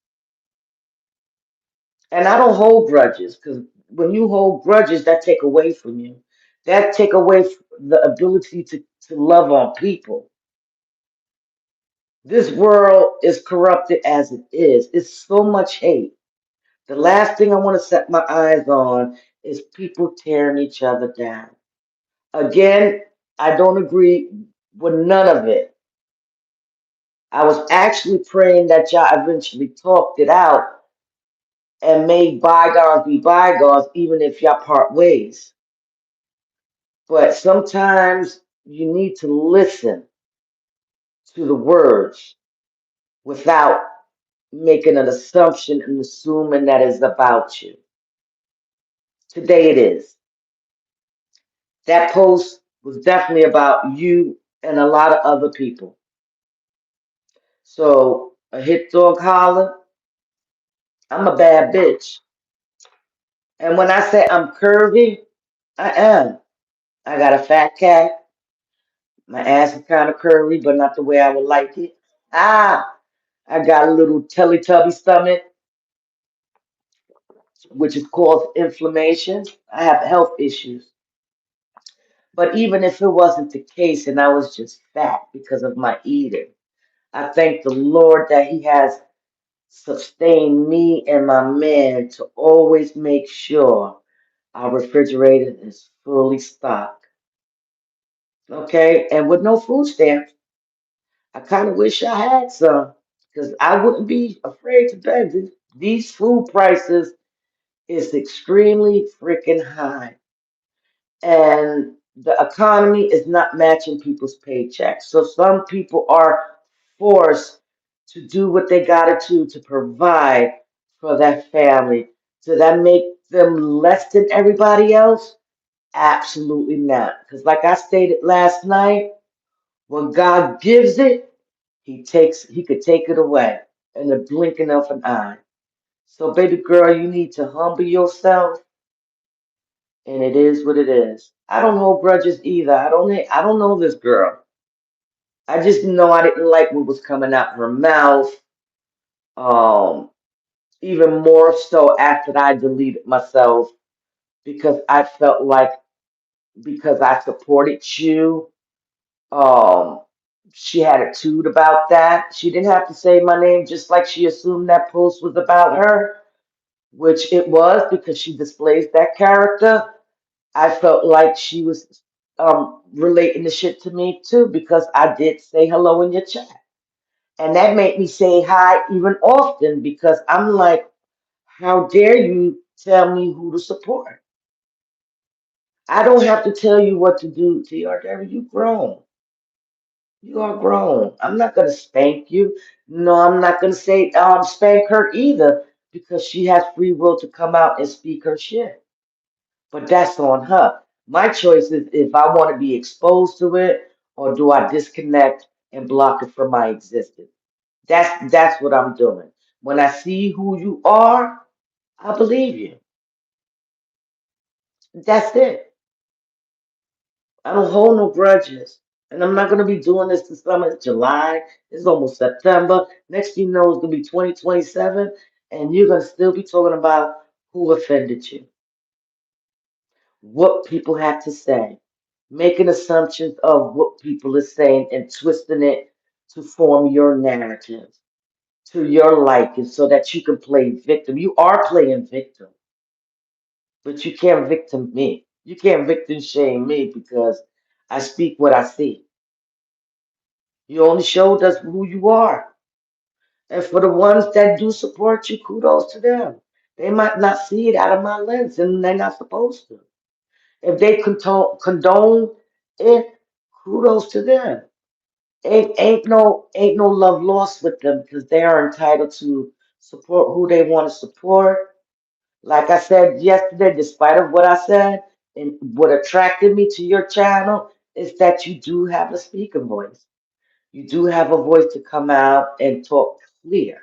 Speaker 1: And I don't hold grudges because when you hold grudges, that take away from you. That take away the ability to love on people. This world is corrupted as it is. It's so much hate. The last thing I want to set my eyes on is people tearing each other down. Again, I don't agree with none of it. I was actually praying that y'all eventually talked it out and made bygones be bygones, even if y'all part ways. But sometimes you need to listen to the words without making an assumption and assuming that it's about you. Today it is. That post was definitely about you and a lot of other people. So a hit dog holler, I'm a bad bitch. And when I say I'm curvy, I am. I got a fat cat. My ass is kind of curvy, but not the way I would like it. Ah, I got a little Teletubby stomach, which is called inflammation. I have health issues. But even if it wasn't the case and I was just fat because of my eating, I thank the Lord that He has sustained me and my man to always make sure our refrigerator is fully stocked. Okay, and with no food stamps, I kind of wish I had some because I wouldn't be afraid to beg. These food prices is extremely freaking high, and the economy is not matching people's paychecks. So some people are forced to do what they gotta do to provide for their family. Does that make them less than everybody else? Absolutely not. Because like I stated last night, when God gives it, he could take it away in the blinking of an eye. So baby girl, you need to humble yourself, and it is what it is. I don't hold grudges either. I don't know this girl. I just know I didn't like what was coming out her mouth. Um, Even more so after I deleted myself because I felt like because I supported you, um, she had a toot about that. She didn't have to say my name, just like she assumed that post was about her, which it was because she displays that character. I felt like she was relating the shit to me too because I did say hello in your chat. And that made me say hi even often because I'm like, how dare you tell me who to support? I don't have to tell you what to do, TR. You grown. You are grown. I'm not gonna spank you. No, I'm not gonna say spank her either because she has free will to come out and speak her shit. But that's on her. My choice is if I want to be exposed to it or do I disconnect and block it from my existence. That's what I'm doing. When I see who you are, I believe you. That's it. I don't hold no grudges. And I'm not gonna be doing this this summer. It's July. It's almost September. Next thing you know, it's gonna be 2027, and you're gonna still be talking about who offended you, what people had to say, making assumptions of what people are saying and twisting it to form your narrative to your liking so that you can play victim. You are playing victim, but you can't victim me. You can't victim shame me because I speak what I see. You only showed us who you are. And for the ones that do support you, kudos to them. They might not see it out of my lens and they're not supposed to. If they condone it, kudos to them. Ain't no love lost with them because they are entitled to support who they want to support. Like I said yesterday, despite of what I said and what attracted me to your channel is that you do have a speaking voice. You do have a voice to come out and talk clear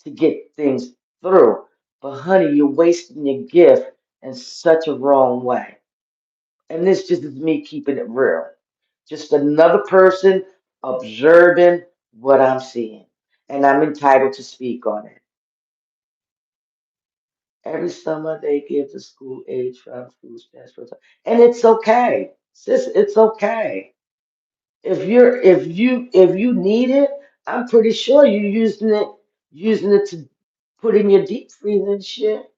Speaker 1: to get things through. But honey, you're wasting your gift in such a wrong way. And this just is me keeping it real. Just another person observing what I'm seeing. And I'm entitled to speak on it. Every summer they give the school age fund food stamps for and it's okay. Sis, it's okay. If you need it, I'm pretty sure you're using it to put in your deep freezer and shit.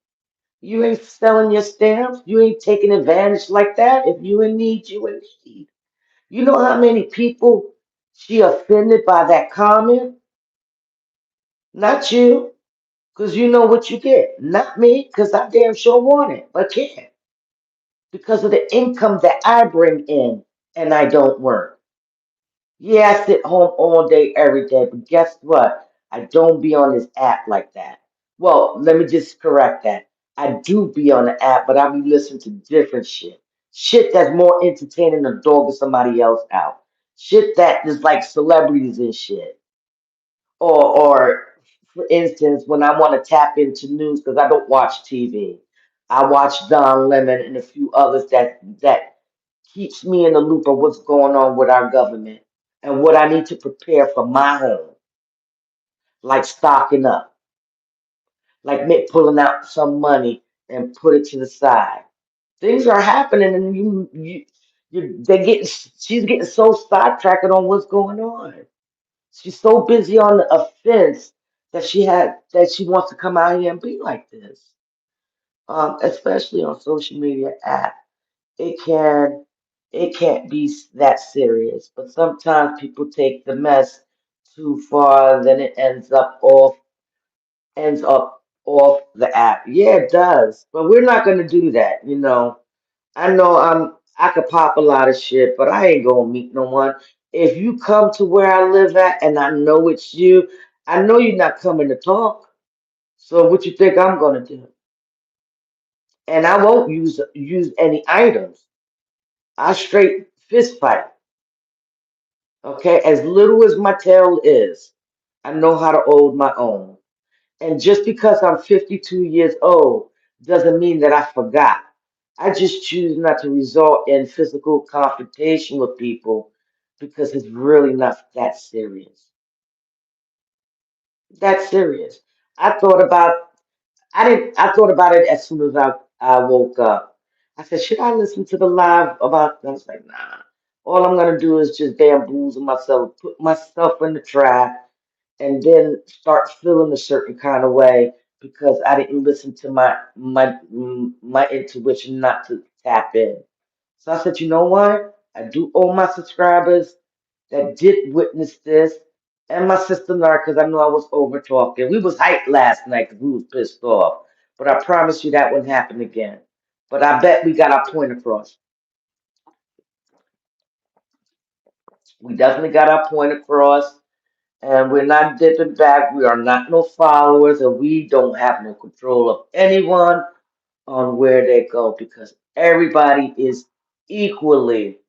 Speaker 1: You ain't selling your stamps. You ain't taking advantage like that. If you in need, you in need. You know how many people she offended by that comment? Not you, because you know what you get. Not me, because I damn sure want it, but can't. Because of the income that I bring in and I don't work. Yeah, I sit home all day, every day, but guess what? I don't be on this app like that. Well, let me just correct that. I do be on the app, but I be listening to different shit. Shit that's more entertaining than dogging somebody else out. Shit that is like celebrities and shit. Or for instance, when I want to tap into news, because I don't watch TV, I watch Don Lemon and a few others that keeps me in the loop of what's going on with our government and what I need to prepare for my home. like stocking up, like pulling out some money and put it to the side. Things are happening, and they get she's getting so sidetracked on what's going on. She's so busy on the offense that she wants to come out here and be like this. Especially on social media app, it can it can't be that serious. But sometimes people take the mess too far, then it ends up off the app. Yeah, it does. But we're not gonna do that. I know I could pop a lot of shit, but I ain't gonna meet no one. If you come to where I live at and I know it's you, I know you're not coming to talk. So what you think I'm gonna do? And I won't use any items. I straight fist fight. Okay, as little as my tail is, I know how to hold my own. And just because I'm 52 years old doesn't mean that I forgot. I just choose not to resort in physical confrontation with people because it's really not that serious. That serious. I thought about I thought about it as soon as I woke up. I said, should I listen to the live about I was like, nah. All I'm gonna do is just bamboozle myself, put myself in the trap, and then start feeling a certain kind of way because I didn't listen to my intuition not to tap in. So I said, you know what? I do owe my subscribers that did witness this and my sister Nar because I know I was over talking. We was hyped last night because we was pissed off. But I promise you that wouldn't happen again. But I bet we got our point across. We definitely got our point across. And we're not dipping back. We are not no followers, and we don't have no control of anyone on where they go because everybody is equally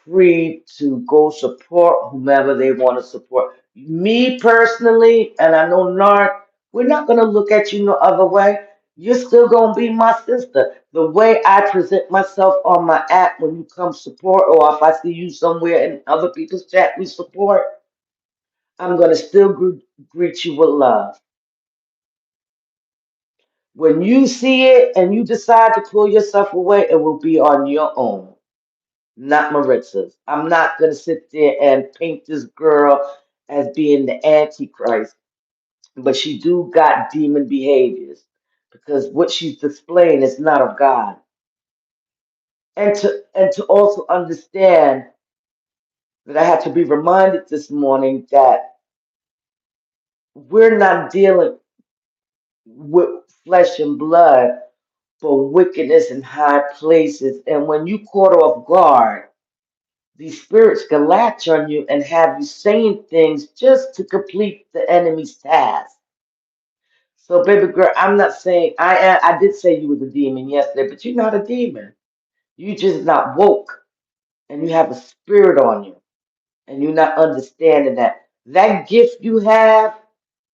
Speaker 1: free to go support whomever they want to support. Me personally, and I know Nart, we're not going to look at you no other way. You're still going to be my sister. The way I present myself on my app when you come support, or if I see you somewhere in other people's chat we support, I'm going to still greet you with love. When you see it and you decide to pull yourself away, it will be on your own, not Maritza's. I'm not going to sit there and paint this girl as being the Antichrist, but she do got demon behaviors because what she's displaying is not of God. And to also understand that I had to be reminded this morning that we're not dealing with flesh and blood, for wickedness in high places. And when you caught off guard, these spirits can latch on you and have you saying things just to complete the enemy's task. So, baby girl, I'm not saying I did say you was a demon yesterday, but you're not a demon. You just not woke, and you have a spirit on you, and you're not understanding that gift you have.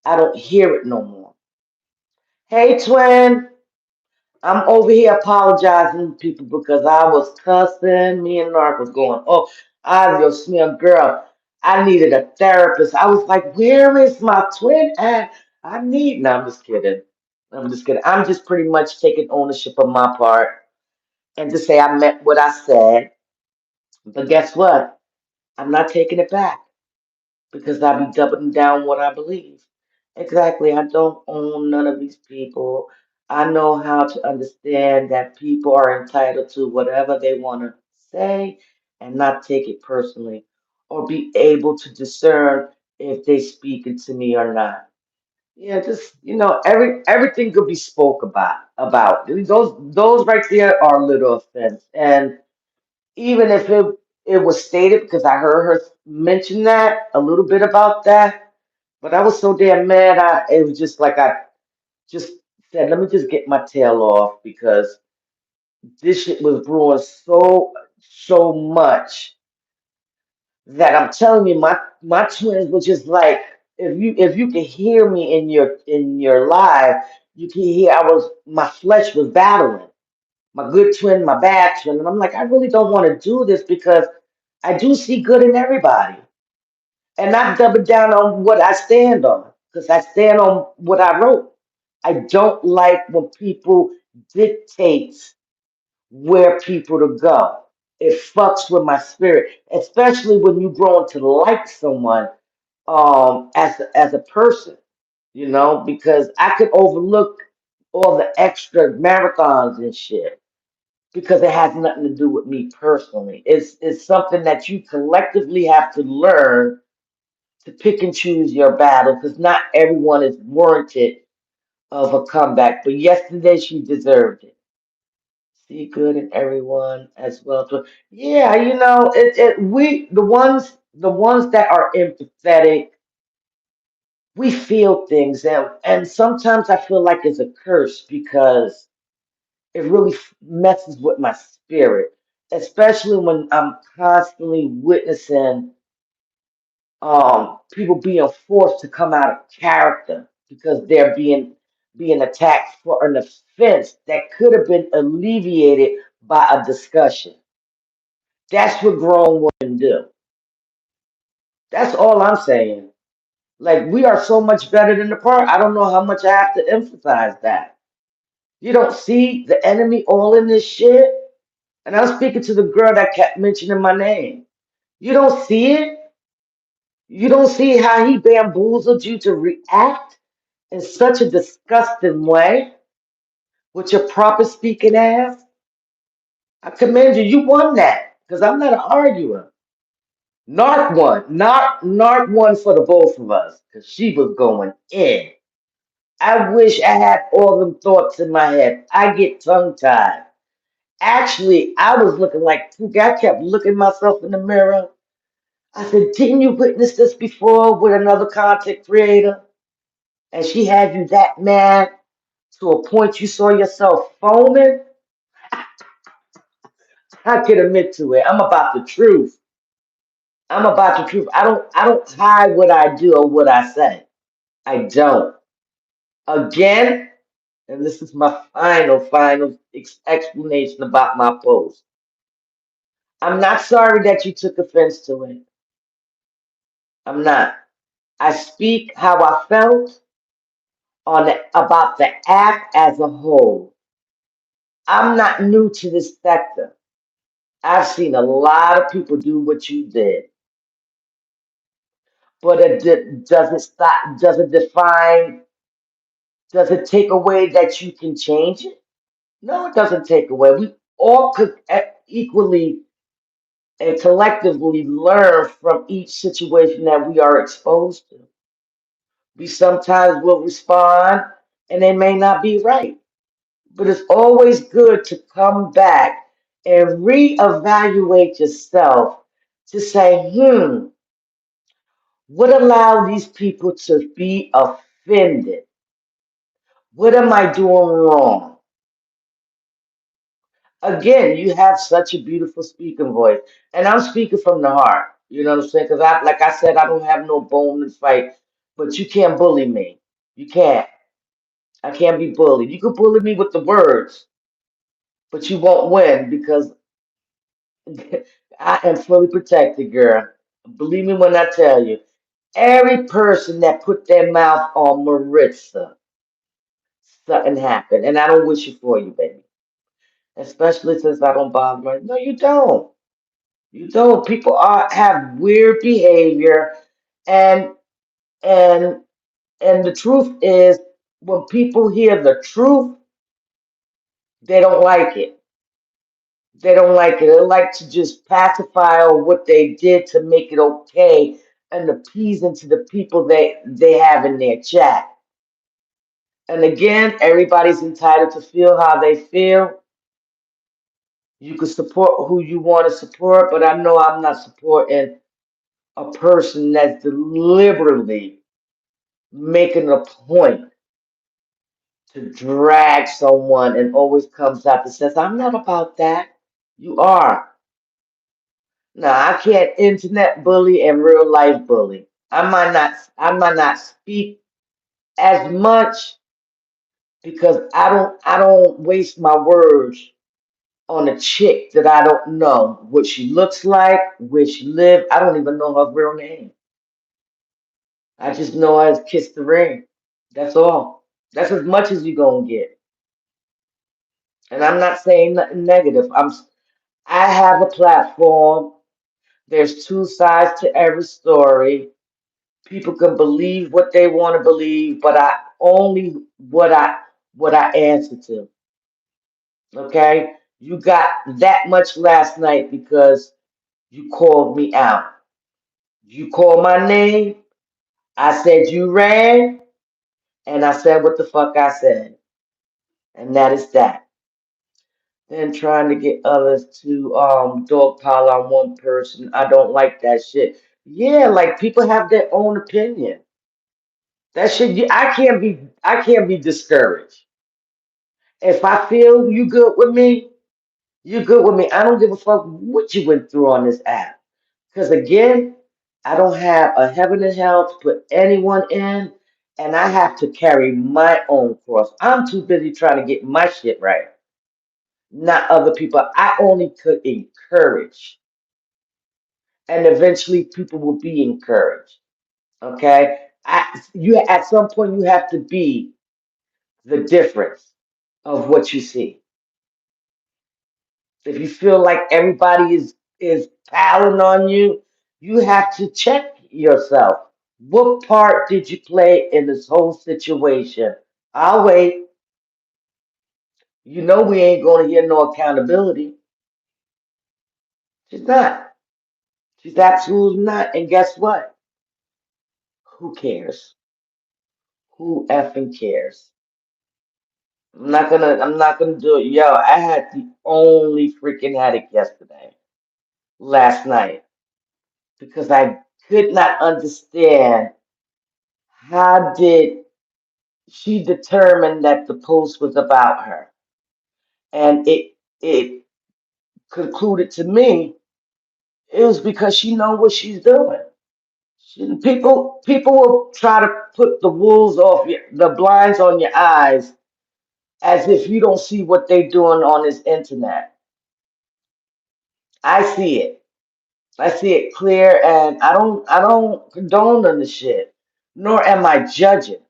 Speaker 1: I don't hear it no more. Hey, twin. I'm over here apologizing to people because I was cussing. Me and Nark was going, oh, adios, me a girl. I needed a therapist. I was like, where is my twin at? No, I'm just kidding. I'm just kidding. I'm just pretty much taking ownership of my part and to say I meant what I said. But guess what? I'm not taking it back because I be doubling down what I believe. Exactly. I don't own none of these people. I know how to understand that people are entitled to whatever they want to say and not take it personally or be able to discern if they speaking to me or not. Yeah, just everything could be spoke about. Those right there are little offense. And even if it was stated because I heard her mention that a little bit about that, but I was so damn mad. It was just like I just said, let me just get my tail off because this shit was brewing so much that I'm telling you, my twins were just like, if you can hear me in your live, you can hear my flesh was battling. My good twin, my bad twin. And I'm like, I really don't want to do this because I do see good in everybody. And I double down on what I stand on because I stand on what I wrote. I don't like when people dictate where people to go. It fucks with my spirit, especially when you grow to like someone as a person, because I could overlook all the extra marathons and shit because it has nothing to do with me personally. It's something that you collectively have to learn to pick and choose your battle because not everyone is warranted of a comeback. But yesterday she deserved it. See good in everyone as well. So, yeah, we the ones that are empathetic, we feel things, and sometimes I feel like it's a curse because it really messes with my spirit, especially when I'm constantly witnessing people being forced to come out of character because they're being attacked for an offense that could have been alleviated by a discussion. That's what grown women do. That's all I'm saying. Like we are so much better than the part. I don't know how much I have to emphasize that. You don't see the enemy all in this shit. And I'm speaking to the girl that kept mentioning my name. You don't see it. You don't see how he bamboozled you to react in such a disgusting way with your proper speaking ass. I commend you. You won that because I'm not an arguer. Narc won. Narc won for the both of us because she was going in. I wish I had all them thoughts in my head. I get tongue tied. Actually, I was looking like I kept looking myself in the mirror. I said, didn't you witness this before with another content creator? And she had you that mad to a point you saw yourself foaming? I can admit to it. I'm about the truth. I'm about the truth. I don't hide what I do or what I say. I don't. Again, and this is my final explanation about my post. I'm not sorry that you took offense to it. I'm not. I speak how I felt about the act as a whole. I'm not new to this sector. I've seen a lot of people do what you did, but doesn't stop, doesn't define, does it take away that you can change it? No, it doesn't take away. We all could equally and collectively learn from each situation that we are exposed to. We sometimes will respond and they may not be right, but it's always good to come back and reevaluate yourself to say, what allowed these people to be offended? What am I doing wrong? Again, you have such a beautiful speaking voice, and I'm speaking from the heart. You know what I'm saying? Because like I said, I don't have no bone to fight, but you can't bully me. You can't. I can't be bullied. You can bully me with the words, but you won't win because I am fully protected, girl. Believe me when I tell you, every person that put their mouth on Maritza, something happened, and I don't wish it for you, baby. Especially since I don't bother my. No, you don't. You don't. People have weird behavior, and and and the truth is, when people hear the truth, they don't like it. They don't like it. They like to just pacify or what they did to make it okay and appeasing to the people they have in their chat. And again, everybody's entitled to feel how they feel. You can support who you want to support, but I know I'm not supporting a person that's deliberately making a point to drag someone and always comes out and says, I'm not about that. You are. Now I can't internet bully and real life bully. I might not speak as much because I don't waste my words on a chick that I don't know what she looks like, where she lives. I don't even know her real name. I just know I kissed the ring. That's all. That's as much as you gonna get. And I'm not saying nothing negative. I have a platform. There's two sides to every story. People can believe what they want to believe, but I only what I answer to. Okay? You got that much last night because you called me out. You called my name. I said you ran, and I said what the fuck I said. And that is that. Then trying to get others to dogpile on one person. I don't like that shit. Yeah, like people have their own opinion. That shit I can't be discouraged. If I feel you good with me, you good with me. I don't give a fuck what you went through on this app. Because again, I don't have a heaven and hell to put anyone in, and I have to carry my own cross. I'm too busy trying to get my shit right, not other people. I only could encourage, and eventually people will be encouraged. Okay, you at some point you have to be the difference of what you see. If you feel like everybody is piling on you, you have to check yourself. What part did you play in this whole situation? I'll wait. You know we ain't going to hear no accountability. She's not. She's absolutely not. And guess what? Who cares? Who effing cares? I'm not gonna do it. Yo, I had the only freaking headache yesterday, last night, because I could not understand how did she determine that the post was about her. And it concluded to me it was because she know what she's doing. People will try to put the wolves off the blinds on your eyes as if you don't see what they're doing on this internet. I see it. I see it clear, and I don't condone on the shit, nor am I judging,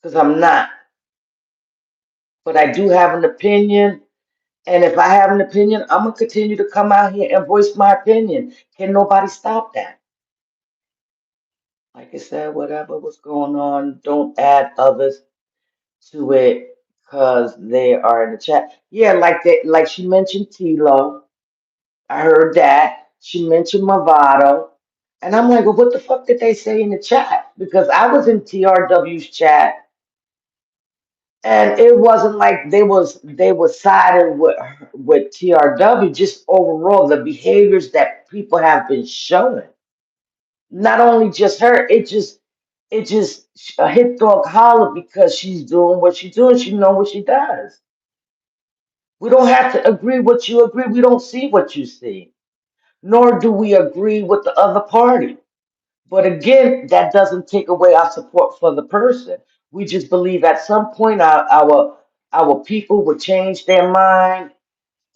Speaker 1: because I'm not. But I do have an opinion, and if I have an opinion, I'm gonna continue to come out here and voice my opinion. Can nobody stop that? Like I said, whatever was going on, don't add others to it because they are in the chat. Yeah, like she mentioned Tilo. I heard that. She mentioned Movado. And I'm like, well, what the fuck did they say in the chat? Because I was in TRW's chat, and it wasn't like they was siding with TRW. Just overall, the behaviors that people have been showing. Not only just her, it just a hit dog holler because she's doing what she's doing. She know what she does. We don't have to agree what you agree. We don't see what you see, nor do we agree with the other party. But again, that doesn't take away our support for the person. We just believe at some point our people would change their mind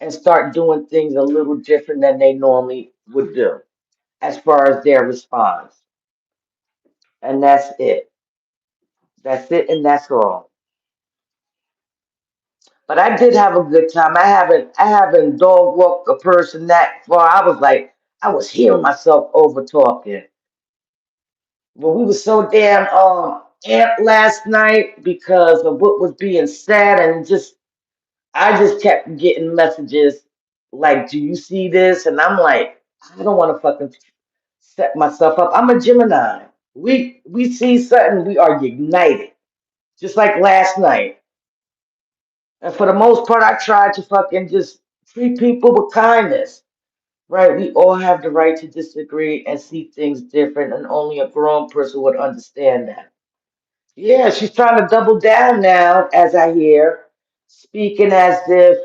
Speaker 1: and start doing things a little different than they normally would do as far as their response. And that's it. That's it and that's all. But I did have a good time. I haven't dog walked a person that far. I was like, I was hearing myself over talking. Well, we were so damn amped last night because of what was being said, and just I just kept getting messages like, "Do you see this?" And I'm like, I don't want to fucking set myself up. I'm a Gemini. We see something, we are united, just like last night. And for the most part, I tried to fucking just treat people with kindness. Right? We all have the right to disagree and see things different, and only a grown person would understand that. Yeah, she's trying to double down now, as I hear, speaking as if,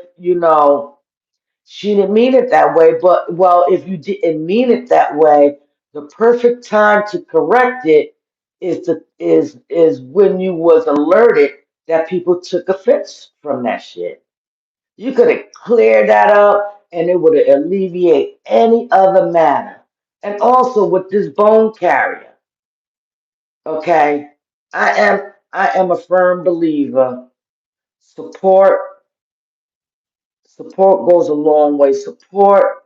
Speaker 1: she didn't mean it that way. But, well, if you didn't mean it that way, the perfect time to correct it is when you was alerted that people took offense from that shit. You could have cleared that up and it would have alleviated any other matter. And also with this bone carrier. Okay, I am a firm believer. Support support goes a long way. Support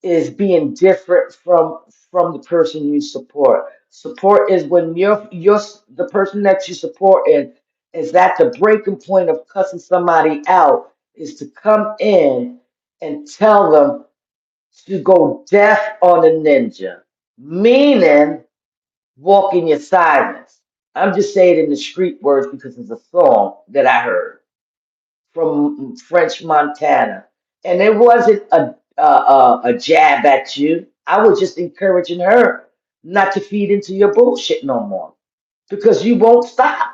Speaker 1: is being different from the person you support. Support is when you're the person that you support and is at the breaking point of cussing somebody out is to come in and tell them to go deaf on a ninja, meaning walk in your silence. I'm just saying it in the street words because it's a song that I heard from French Montana, and it wasn't a jab at you. I was just encouraging her not to feed into your bullshit no more because you won't stop.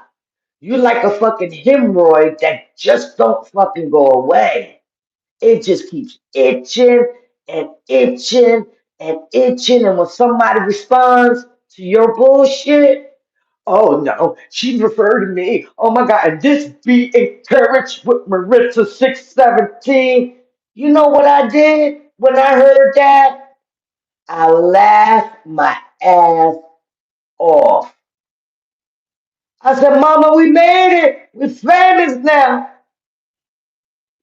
Speaker 1: You like a fucking hemorrhoid that just don't fucking go away. It just keeps itching and itching and itching, and when somebody responds to your bullshit, oh no, she referred to me. Oh my God, and this be encouraged with Maritza 617. You know what I did when I heard that? I laughed my ass off. I said, Mama, we made it. We're famous now.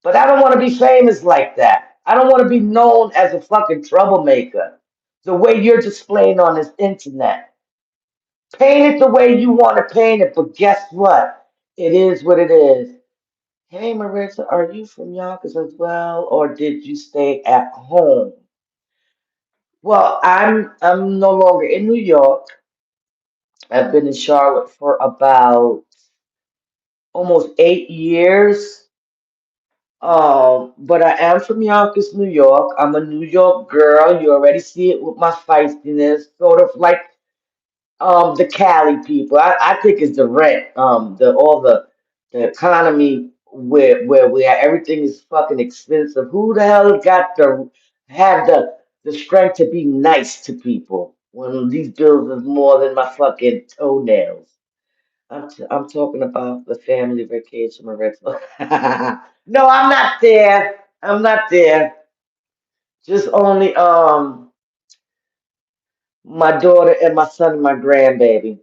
Speaker 1: But I don't want to be famous like that. I don't want to be known as a fucking troublemaker the way you're displaying on this internet. Paint it the way you want to paint it, but guess what? It is what it is. Hey, Marissa, are you from Yonkers as well, or did you stay at home? Well, I'm no longer in New York. I've been in Charlotte for about almost 8 years. But I am from Yonkers, New York. I'm a New York girl. You already see it with my feistiness, sort of like the Cali people. I think it's the rent, the economy where we are. Everything is fucking expensive. Who the hell got the have the strength to be nice to people when these bills is more than my fucking toenails? I'm talking about the family vacation rental. No, I'm not there. I'm not there. Just only my daughter and my son and my grandbaby.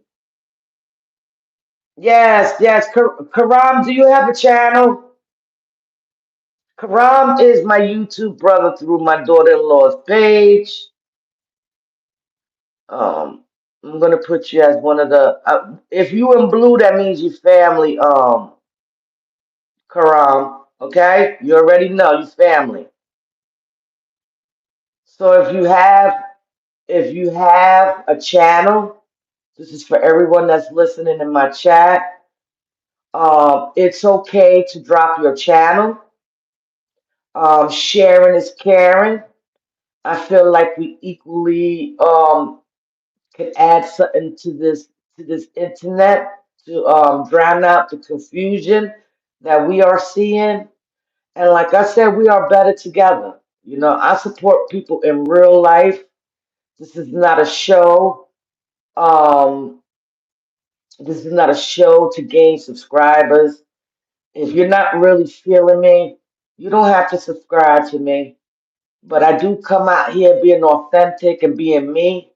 Speaker 1: Yes, yes. Karam, do you have a channel? Karam is my YouTube brother through my daughter-in-law's page. Um, I'm gonna put you as one of the. If you in blue, that means you family. Karam. Okay, you already know you family. So if you have a channel, this is for everyone that's listening in my chat. It's okay to drop your channel. Sharing is caring. I feel like we equally can add something to this internet to drown out the confusion that we are seeing. And like I said, we are better together. I support people in real life. This is not a show. Um, this is not a show to gain subscribers. If you're not really feeling me, you don't have to subscribe to me. But I do come out here being authentic and being me,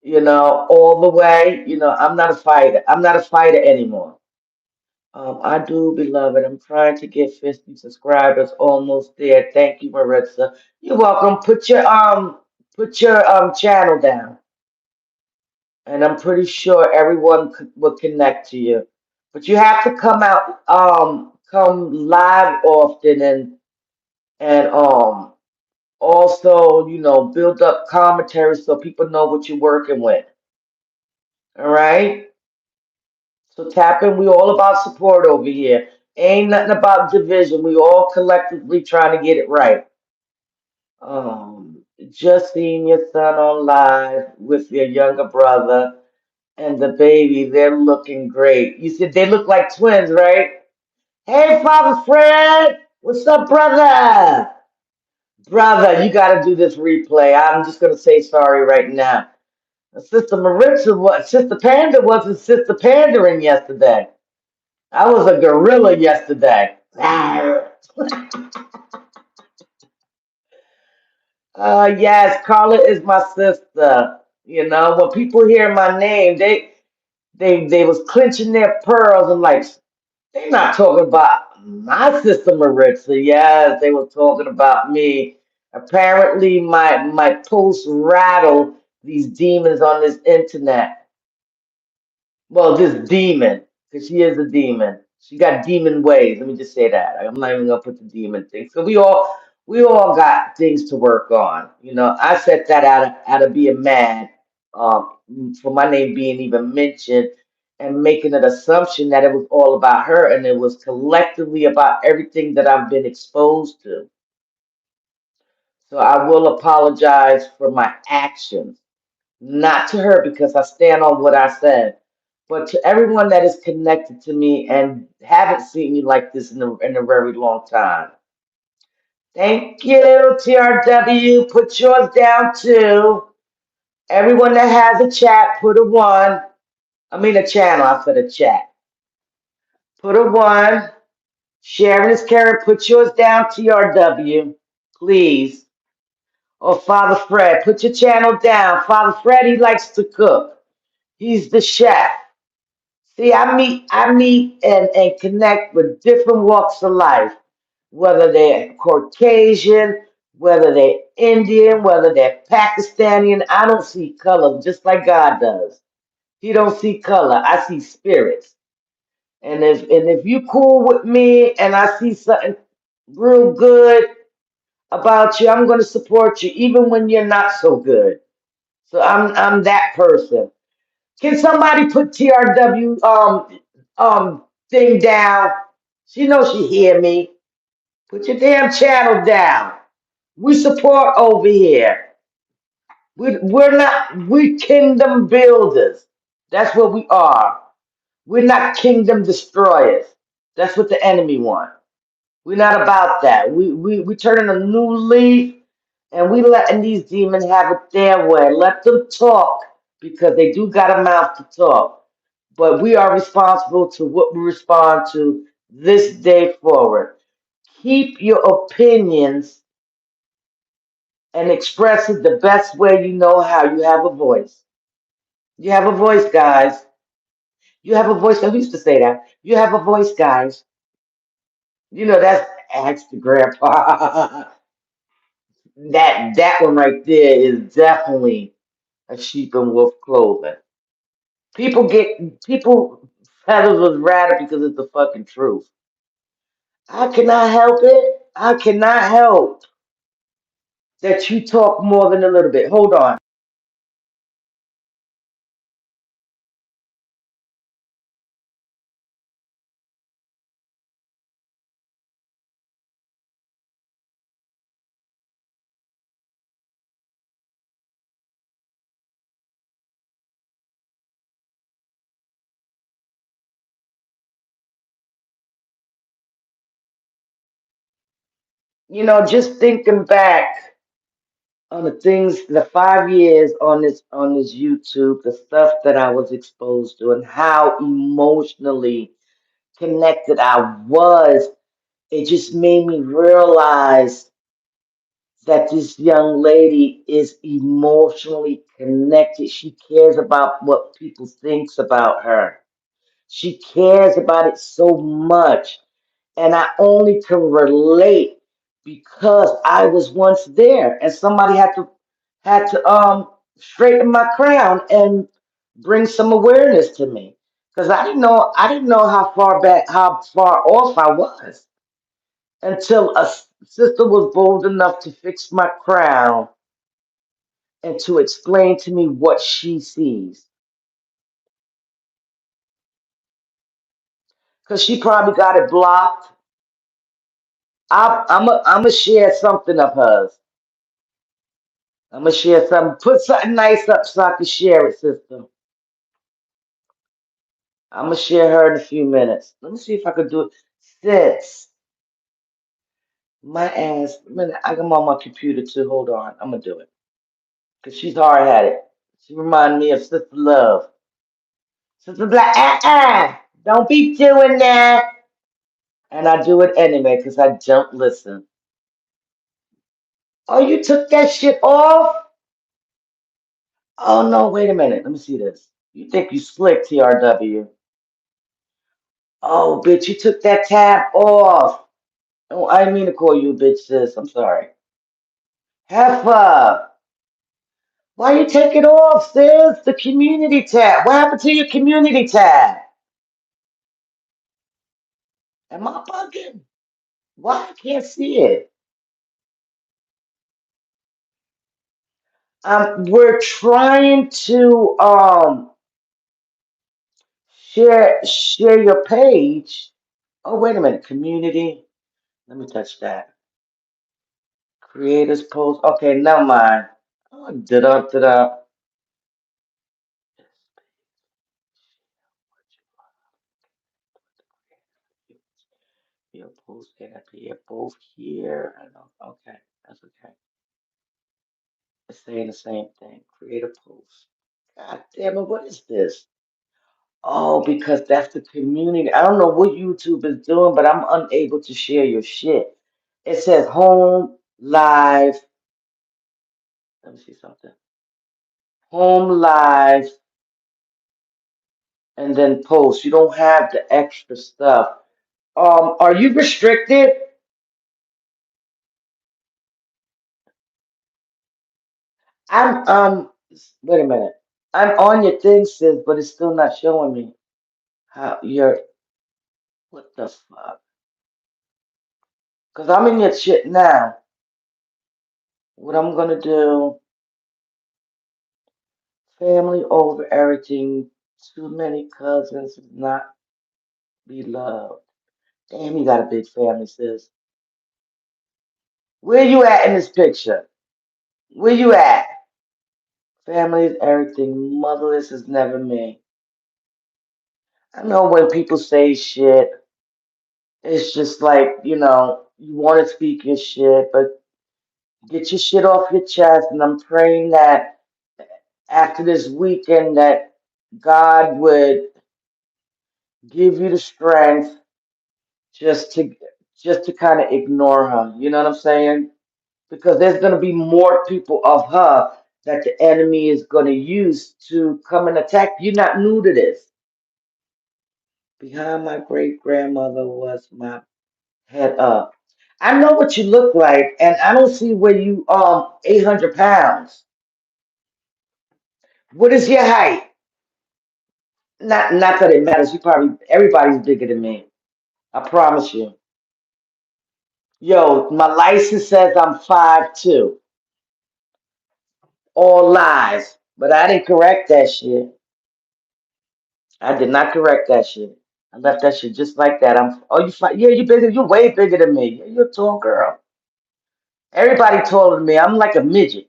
Speaker 1: all the way. I'm not a fighter. I'm not a fighter anymore. I do, beloved. I'm trying to get 50 subscribers, almost there. Thank you, Maritza. You're welcome. Put your channel down, and I'm pretty sure everyone will connect to you. But you have to come live often and also, build up commentary so people know what you're working with. All right. So tap in. We all about support over here. Ain't nothing about division. We all collectively trying to get it right. Just seeing your son on live with your younger brother and the baby. They're looking great. You said they look like twins, right? Hey, Father Fred. What's up, brother? Brother, you got to do this replay. I'm just going to say sorry right now. Sister Maritza, Sister Panda wasn't Sister Pandering yesterday. I was a gorilla yesterday. Yes, Carla is my sister. When people hear my name, they was clenching their pearls and like they're not talking about my sister Maritza. Yes, they were talking about me. Apparently, my posts rattle these demons on this internet. Well, this demon, because she is a demon. She got demon ways. Let me just say that. I'm not even gonna put the demon thing. So we all got things to work on. I said that out of being mad, for my name being even mentioned, and making an assumption that it was all about her, and it was collectively about everything that I've been exposed to. So I will apologize for my actions, not to her because I stand on what I said, but to everyone that is connected to me and haven't seen me like this in a very long time. Thank you, TRW. Put yours down too. Everyone that has a chat, put a one. I mean a channel, I said a chat. Put a one. Sharon is Karen, put yours down, TRW. Please. Or Father Fred, put your channel down. Father Fred, he likes to cook. He's the chef. See, I meet and connect with different walks of life, whether they're Caucasian, whether they're Indian, whether they're Pakistani. And I don't see color just like God does. He don't see color. I see spirits. And if you cool with me and I see something real good about you, I'm gonna support you even when you're not so good. So I'm that person. Can somebody put TRW thing down? She knows she hear me. Put your damn channel down. We support over here. We kingdom builders. That's what we are. We're not kingdom destroyers. That's what the enemy wants. We're not about that. We turning a new leaf and we letting these demons have it their way. Let them talk because they do got a mouth to talk. But we are responsible to what we respond to this day forward. Keep your opinions and express it the best way you know how. You have a voice. You have a voice, guys. You have a voice. I used to say that. You have a voice, guys. That's ask the grandpa. That one right there is definitely a sheep in wolf clothing. People feathers was rattled because it's the fucking truth. I cannot help it. I cannot help that you talk more than a little bit. Hold on. Just thinking back on the 5 years on this YouTube, the stuff that I was exposed to, and how emotionally connected I was, it just made me realize that this young lady is emotionally connected. She cares about what people thinks about her. She cares about it so much. And I only can relate because I was once there and somebody had to straighten my crown and bring some awareness to me. Because I didn't know how far off I was until a sister was bold enough to fix my crown and to explain to me what she sees. Because she probably got it blocked. I'm going to share something of hers. I'm going to share something. Put something nice up so I can share it, sister. I'm going to share her in a few minutes. Let me see if I could do it. Sis, my ass. I'm on my computer too. Hold on. I'm going to do it. Because she's hard headed. She reminds me of Sister Love. Sister Black, don't be doing that. And I do it anyway because I don't listen. Oh, you took that shit off? Oh, no, wait a minute. Let me see this. You think you slick, TRW. Oh, bitch, you took that tab off. Oh, I didn't mean to call you a bitch, sis. I'm sorry. Heifer, why you take it off, sis? The community tab. What happened to your community tab? Am I bugging? Why I can't see it? We're trying to share your page. Oh, wait a minute. Community. Let me touch that. Creators post. Okay, never mind. Oh, da-da. Your post they appear both here. I know. Okay, that's okay. It's saying the same thing. Create a post. God damn it, what is this? Oh, because that's the community. I don't know what YouTube is doing, but I'm unable to share your shit. It says home, live. Let me see something. Home, live, and then post. You don't have the extra stuff. Are you restricted? I'm wait a minute. I'm on your thing, sis, but it's still not showing me how you're what the fuck? Cause I'm in your shit now. What I'm gonna do, family over everything. Too many cousins not be loved. Damn, you got a big family, sis. Where you at in this picture? Where you at? Family is everything. Motherless is never me. I know when people say shit, it's just like, you want to speak your shit, but get your shit off your chest. And I'm praying that after this weekend that God would give you the strength just to just to kind of ignore her. You know what I'm saying? Because there's going to be more people of her that the enemy is going to use to come and attack. You're not new to this. Behind my great grandmother was my head up. I know what you look like, and I don't see where you 800 pounds. What is your height? Not that it matters. You probably everybody's bigger than me. I promise you. Yo, my license says I'm 5'2". All lies. But I didn't correct that shit. I did not correct that shit. I left that shit just like that. You fine. Yeah, you bigger, you're way bigger than me. Yeah, you're a tall girl. Everybody taller than me. I'm like a midget.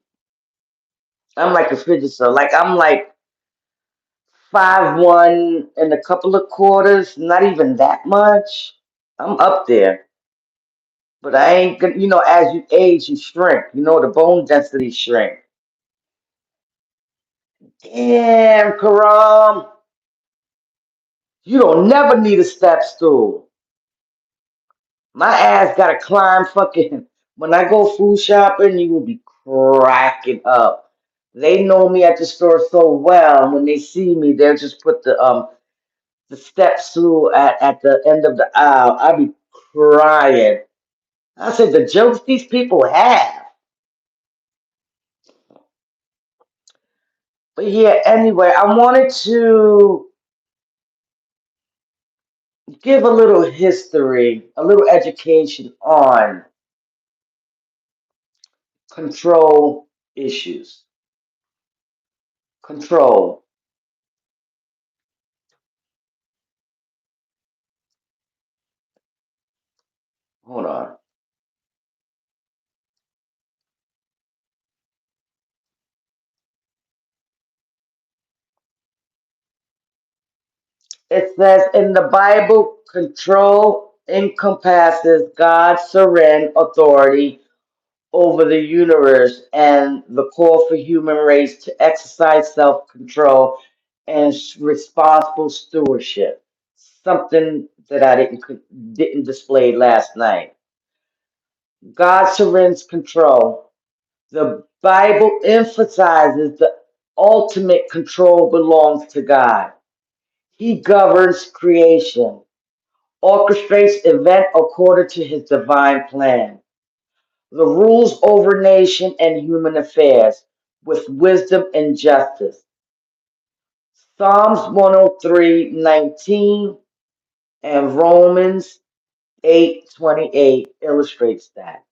Speaker 1: I'm like a fidget so like I'm like 5'1" and a couple of quarters, not even that much. I'm up there. But I ain't gonna, as you age, you shrink. The bone density shrink. Damn, Karam. You don't never need a step stool. My ass gotta climb fucking. When I go food shopping, you will be cracking up. They know me at the store so well. When they see me, they'll just put the step stool at the end of the aisle. I be crying. I said the jokes these people have. But yeah, anyway, I wanted to give a little history, a little education on control issues. Control. Hold on. It says in the Bible, control encompasses God's sovereign authority over the universe and the call for human race to exercise self-control and responsible stewardship. Something that I didn't display last night. God surrenders control. The Bible emphasizes the ultimate control belongs to God. He governs creation, orchestrates event according to his divine plan. The rules over nation and human affairs with wisdom and justice. Psalms 103:19 and Romans 8:28 illustrates that.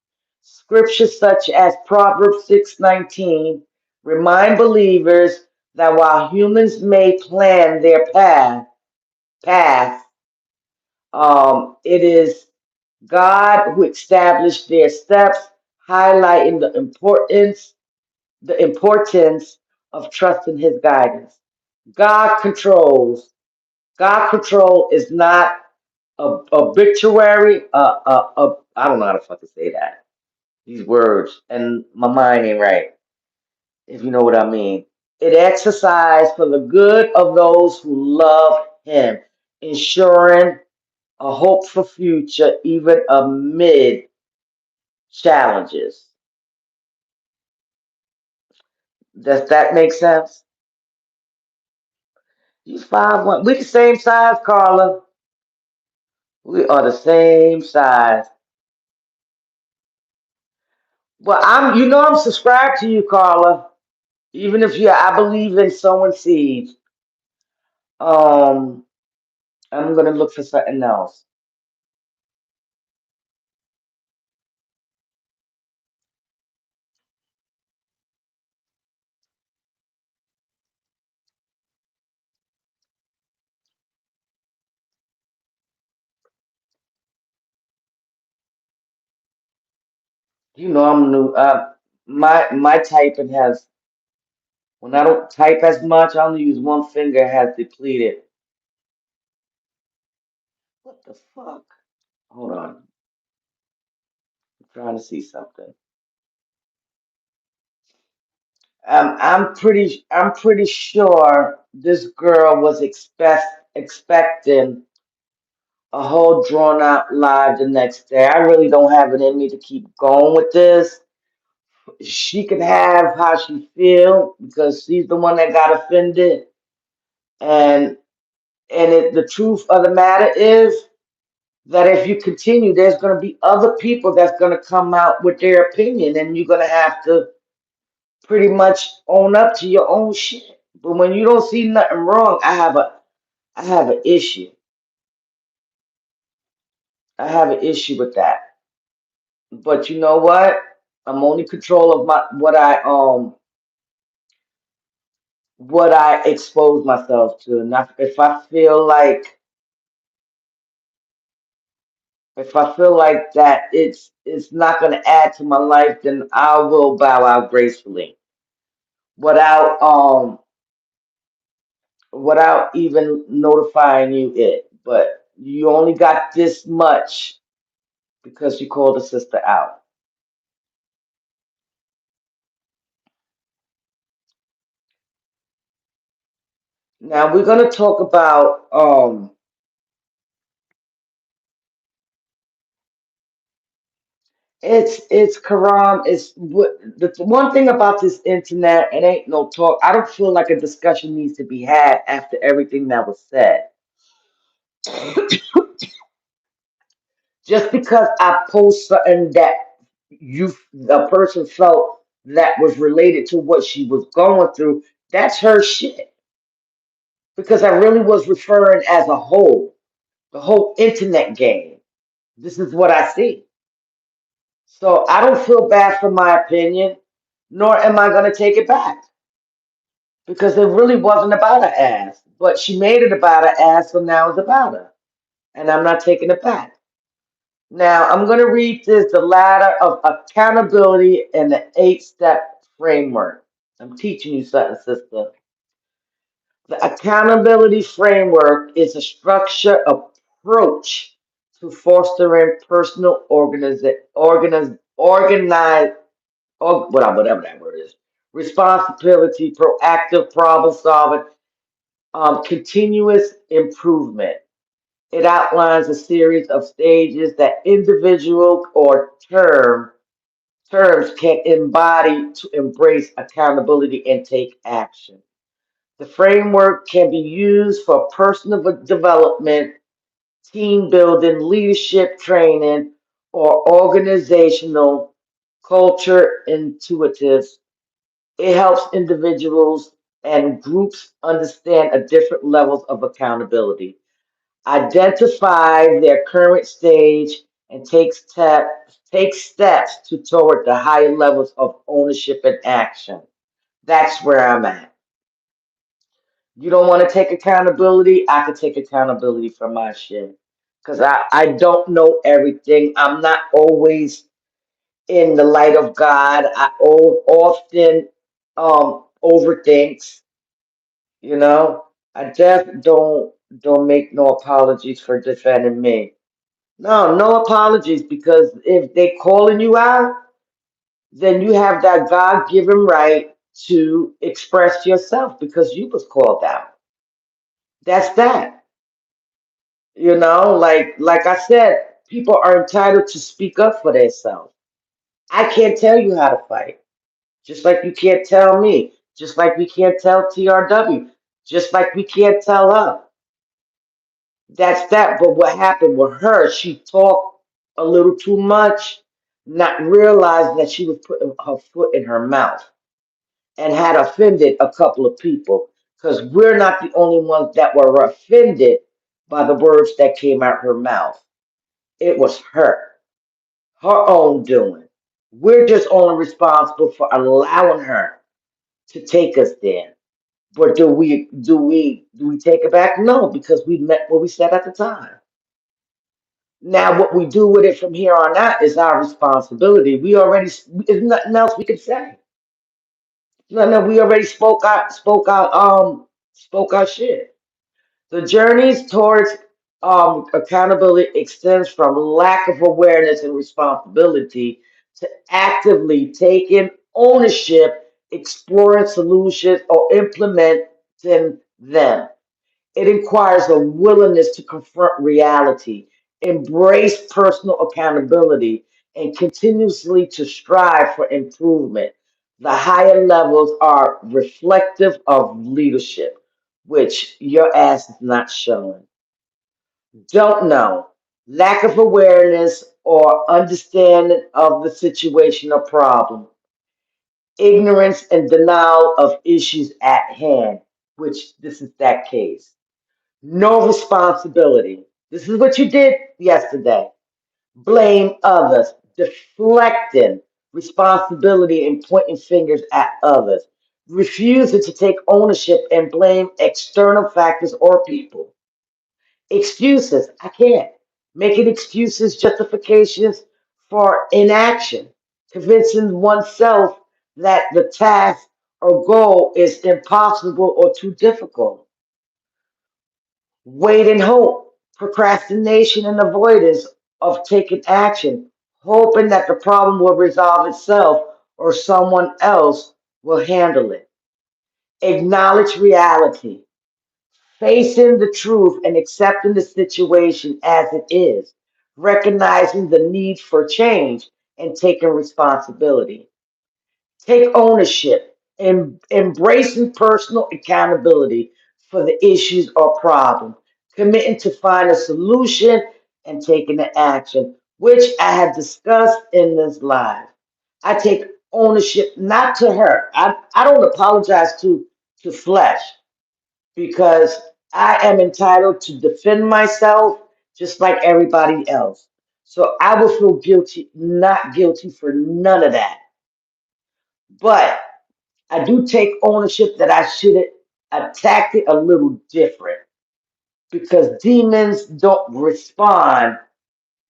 Speaker 1: Scriptures such as Proverbs 6:19 remind believers that while humans may plan their path, it is God who established their steps, highlighting the importance of trusting His guidance. God controls. God control is not a obituary. I don't know how to fucking say that. These words and my mind ain't right. If you know what I mean. It exercised for the good of those who love Him, ensuring a hopeful future even amid challenges. Does that make sense? You 5'1". We the same size, Carla. We are the same size. Well, I'm subscribed to you, Carla. Even if I believe in sowing seeds. Um, I'm gonna look for something else. I'm new. My typing has when I don't type as much, I only use one finger has depleted. What the fuck? Hold on, I'm trying to see something. I'm pretty sure this girl was expecting a whole drawn out live the next day. I really don't have it in me to keep going with this. She can have how she feel because she's the one that got offended, and the truth of the matter is that if you continue, there's going to be other people that's going to come out with their opinion, and you're going to have to pretty much own up to your own shit. But when you don't see nothing wrong, I have an issue. I have an issue with that. But you know what? I'm only control of my what I expose myself to. And if I feel like that it's not going to add to my life, then I will bow out gracefully without without even notifying you it. But you only got this much because you called a sister out. Now we're going to talk about it's Karam. It's what the one thing about this internet. It ain't no talk. I don't feel like a discussion needs to be had after everything that was said. Just because I post something that the person felt that was related to what she was going through, that's her shit. Because I really was referring as a whole, the whole internet game. This is what I see. So I don't feel bad for my opinion, nor am I going to take it back because it really wasn't about her ass. But she made it about her ass, so now it's about her. And I'm not taking it back. Now I'm going to read this the ladder of accountability and the 8-step framework. I'm teaching you something, sister. The accountability framework is a structured approach to fostering personal organize, whatever that word is, responsibility, proactive problem solving, continuous improvement. It outlines a series of stages that individual or term terms can embody to embrace accountability and take action. The framework can be used for personal development, team building, leadership training, or organizational culture intuitives. It helps individuals and groups understand a different levels of accountability, identify their current stage, and take steps to toward the higher levels of ownership and action. That's where I'm at. You don't want to take accountability? I could take accountability for my shit. Because I don't know everything. I'm not always in the light of God. Often overthinks, you know. I just don't make no apologies for defending me. No, no apologies because if they calling you out, then you have that God-given right to express yourself because you was called out. That's that. Like I said, people are entitled to speak up for themselves. I can't tell you how to fight, just like you can't tell me, just like we can't tell TRW, just like we can't tell her. That's that. But what happened with her, she talked a little too much, not realizing that she was putting her foot in her mouth and had offended a couple of people. Because we're not the only ones that were offended by the words that came out her mouth. It was her own doing. We're just only responsible for allowing her to take us there. But do we take it back? No, because we met what we said at the time. Now, what we do with it from here on out is our responsibility. There's nothing else we can say. No, no, we already spoke our shit. The journeys towards accountability extends from lack of awareness and responsibility to actively taking ownership, exploring solutions, or implementing them. It requires a willingness to confront reality, embrace personal accountability, and continuously to strive for improvement. The higher levels are reflective of leadership, which your ass is not showing. Don't know, lack of awareness or understanding of the situation or problem, ignorance and denial of issues at hand, which this is that case. No responsibility. This is what you did yesterday. Blame others, deflecting responsibility and pointing fingers at others. Refusing to take ownership and blame external factors or people. Excuses. I can't. Making excuses, justifications for inaction. Convincing oneself that the task or goal is impossible or too difficult. Wait and hope, procrastination and avoidance of taking action, hoping that the problem will resolve itself or someone else will handle it. Acknowledge reality, facing the truth and accepting the situation as it is, recognizing the need for change and taking responsibility. Take ownership and embracing personal accountability for the issues or problems, committing to find a solution and taking the action, which I have discussed in this live. I take ownership not to her. I don't apologize to flesh because I am entitled to defend myself just like everybody else. So I will feel guilty, not guilty for none of that. But I do take ownership that I should have attacked it a little different because demons don't respond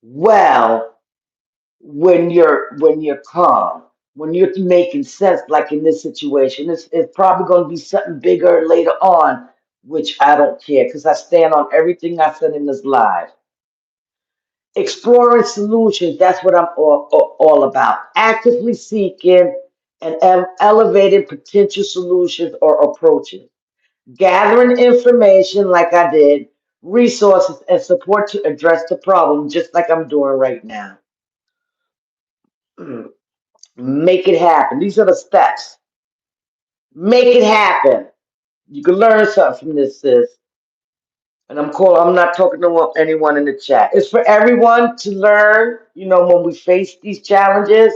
Speaker 1: well when you're calm, when you're making sense. Like in this situation, it's probably going to be something bigger later on, which I don't care because I stand on everything I said in this live. Exploring solutions, that's what I'm all about. Actively seeking and elevating potential solutions or approaches, gathering information like I did, resources and support to address the problem, just like I'm doing right now. Make it happen. These are the steps. Make it happen. You can learn something from this, sis. And I'm not talking to anyone in the chat. It's for everyone to learn, when we face these challenges,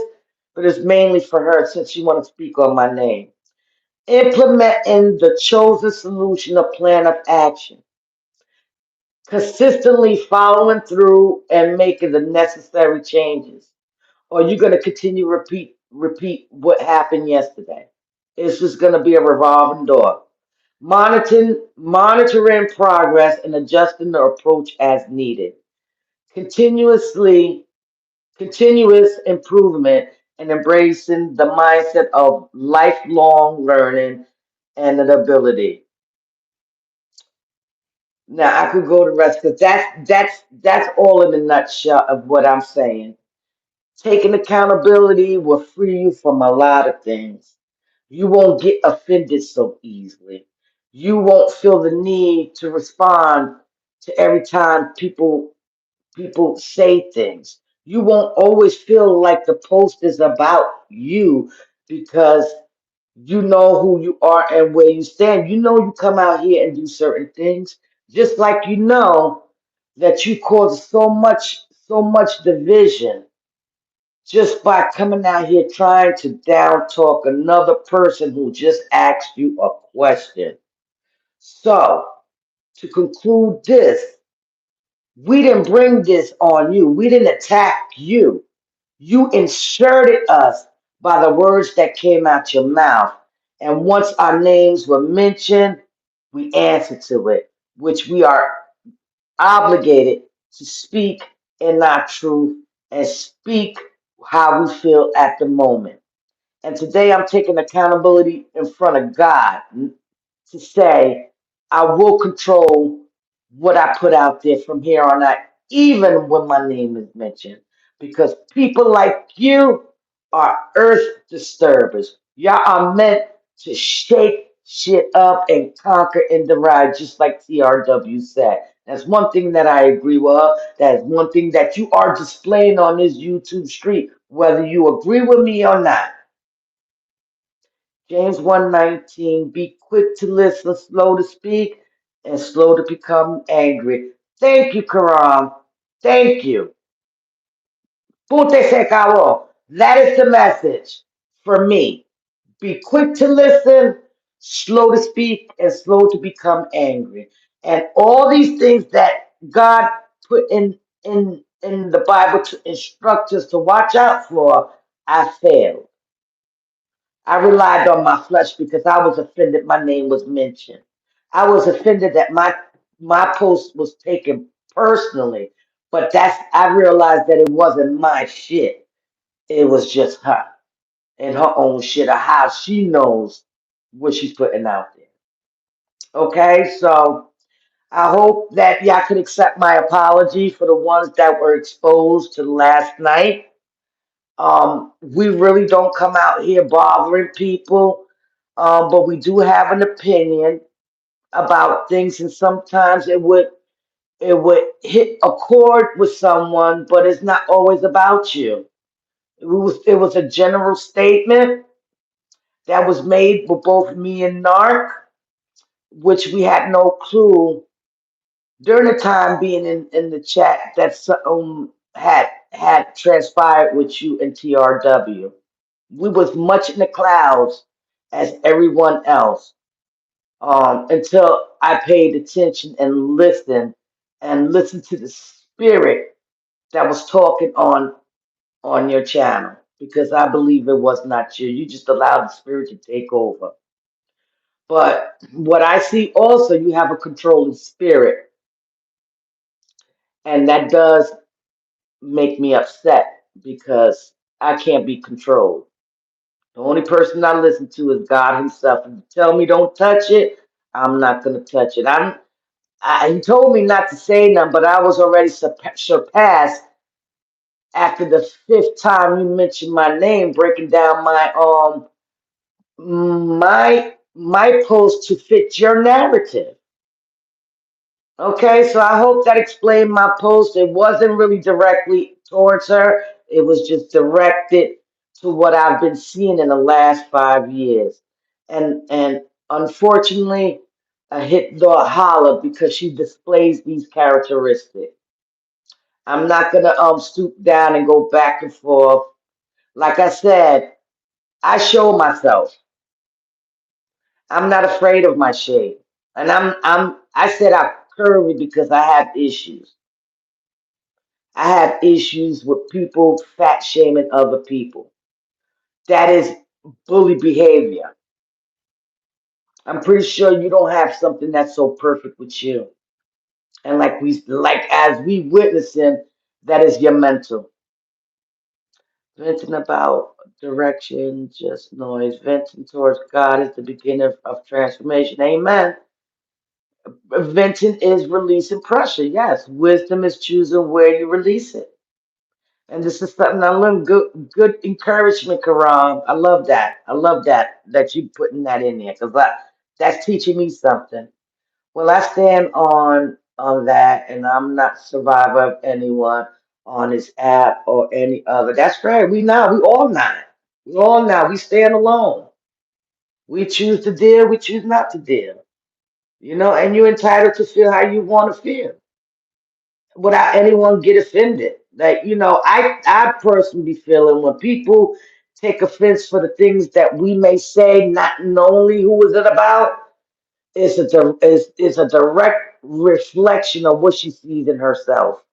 Speaker 1: but it's mainly for her since she want to speak on my name. Implementing the chosen solution or plan of action. Consistently following through and making the necessary changes. Or you're gonna continue repeat what happened yesterday. It's just gonna be a revolving door. Monitoring progress and adjusting the approach as needed. Continuously, continuous improvement and embracing the mindset of lifelong learning and an ability. Now I could go the rest because that's all in a nutshell of what I'm saying. Taking accountability will free you from a lot of things. You won't get offended so easily. You won't feel the need to respond to every time people say things. You won't always feel like the post is about you because you know who you are and where you stand. You know you come out here and do certain things, just like you know that you cause so much division just by coming out here trying to down talk another person who just asked you a question. So, to conclude this, we didn't bring this on you. We didn't attack you. You inserted us by the words that came out your mouth. And once our names were mentioned, we answered to it, which we are obligated to speak in our truth and speak how we feel at the moment. And today I'm taking accountability in front of God to say, I will control what I put out there from here on out, even when my name is mentioned. Because people like you are earth disturbers. Y'all are meant to shake shit up and conquer and divide, just like TRW said. That's one thing that I agree with her. That is one thing that you are displaying on this YouTube street, whether you agree with me or not. James 1:19, be quick to listen, slow to speak, and slow to become angry. Thank you, Karam. Thank you. Punte se acabó. That is the message for me. Be quick to listen, slow to speak, and slow to become angry. And all these things that God put in the Bible to instruct us to watch out for, I failed. I relied on my flesh because I was offended my name was mentioned. I was offended that my post was taken personally, but I realized that it wasn't my shit. It was just her and her own shit of how she knows what she's putting out there. Okay, so I hope that y'all could accept my apology for the ones that were exposed to last night. We really don't come out here bothering people, but we do have an opinion about things, and sometimes it would hit a chord with someone, but it's not always about you. It was a general statement that was made with both me and Narc, which we had no clue during the time being in the chat that something had transpired with you and TRW. We was much in the clouds as everyone else, until I paid attention and listened to the spirit that was talking on your channel, because I believe it was not you. You just allowed the spirit to take over. But what I see also, you have a controlling spirit, and that does make me upset because I can't be controlled. The only person I listen to is God Himself. If you tell me don't touch it, I'm not gonna touch it. He told me not to say nothing, but I was already surpassed after the fifth time you mentioned my name, breaking down my post to fit your narrative. Okay, so I hope that explained my post. It wasn't really directly towards her. It was just directed to what I've been seeing in the last 5 years. And unfortunately, I hit the holler because she displays these characteristics. I'm not gonna stoop down and go back and forth. Like I said, I show myself. I'm not afraid of my shade. And I said I curvy because I have issues. I have issues with people fat shaming other people. That is bully behavior. I'm pretty sure you don't have something that's so perfect with you. And like as we witnessing, that is your mental. Venting about direction, just noise. Venting towards God is the beginning of transformation. Amen. Venting is releasing pressure. Yes. Wisdom is choosing where you release it. And this is something I learned. Good encouragement, Karam. I love that. I love that you putting that in there because that's teaching me something. Well, I stand on that, and I'm not survivor of anyone on this app or any other. That's right. We not. We all not. We all not. We stand alone. We choose to deal. We choose not to deal. And you're entitled to feel how you want to feel without anyone get offended. Like, I personally be feeling when people take offense for the things that we may say, not knowing who is it about, it's a direct reflection of what she sees in herself.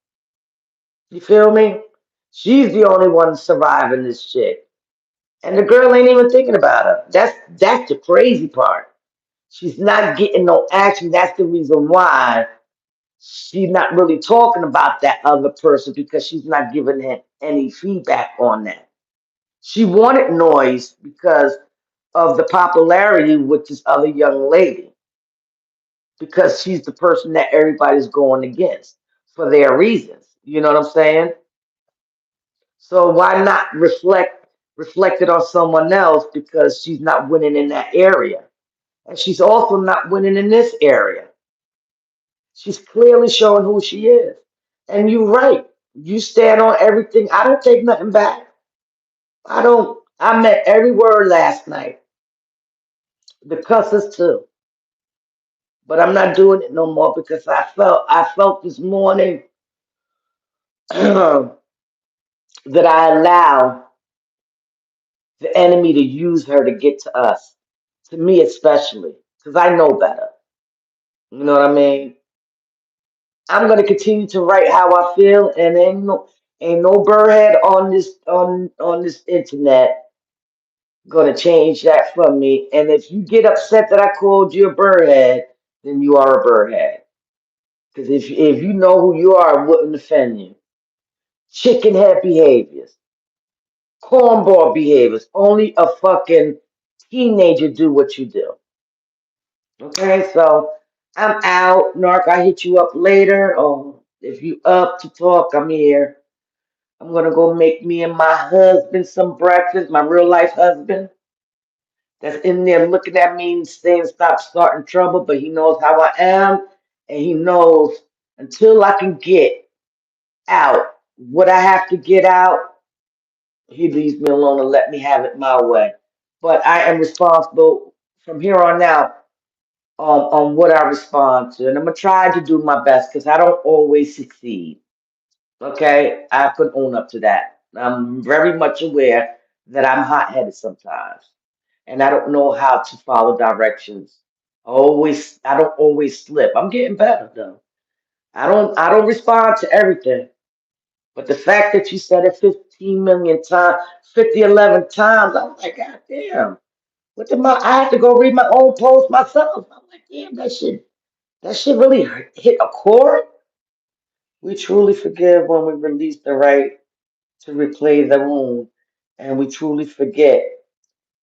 Speaker 1: You feel me? She's the only one surviving this shit. And the girl ain't even thinking about her. That's the crazy part. She's not getting no action. That's the reason why she's not really talking about that other person because she's not giving him any feedback on that. She wanted noise because of the popularity with this other young lady because she's the person that everybody's going against for their reasons. You know what I'm saying? So why not reflect it on someone else because she's not winning in that area. And she's also not winning in this area. She's clearly showing who she is. And you're right. You stand on everything. I don't take nothing back. I don't. I meant every word last night. The cusses too. But I'm not doing it no more because I felt this morning that I allow the enemy to use her to get to us. To me especially. Because I know better. You know what I mean? I'm gonna continue to write how I feel and ain't no burrhead on this internet gonna change that from me. And if you get upset that I called you a birdhead, then you are a birdhead. Because if you know who you are, it wouldn't offend you. Chicken head behaviors, cornball behaviors. Only a fucking teenager do what you do. Okay, so I'm out. Narc, I hit you up later. Or if you up to talk, I'm here. I'm gonna go make me and my husband some breakfast, my real life husband. That's in there looking at me and saying stop starting trouble, but he knows how I am, and he knows until I can get out what I have to get out, he leaves me alone and let me have it my way. But I am responsible from here on out on what I respond to, and I'm gonna try to do my best because I don't always succeed. Okay, I could own up to that. I'm very much aware that I'm hot headed sometimes, and I don't know how to follow directions. I don't always slip. I'm getting better though. I don't respond to everything. But the fact that you said it 15 million times, 11 times, I'm like, God damn. I have to go read my own post myself. I'm like, damn, that shit really hit a chord. We truly forgive when we release the right to replay the wound, and we truly forget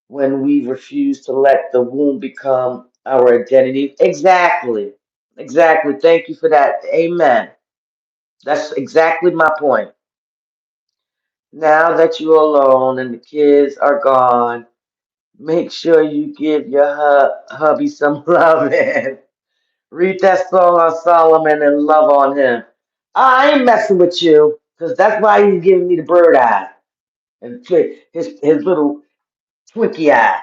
Speaker 1: when we refuse to let the wound become our identity. Exactly. Exactly. Thank you for that. Amen. That's exactly my point. Now that you're alone and the kids are gone, make sure you give your hubby some love and read that song on Solomon and love on him. I ain't messing with you because that's why he's giving me the bird eye. and his little Twinkie eye.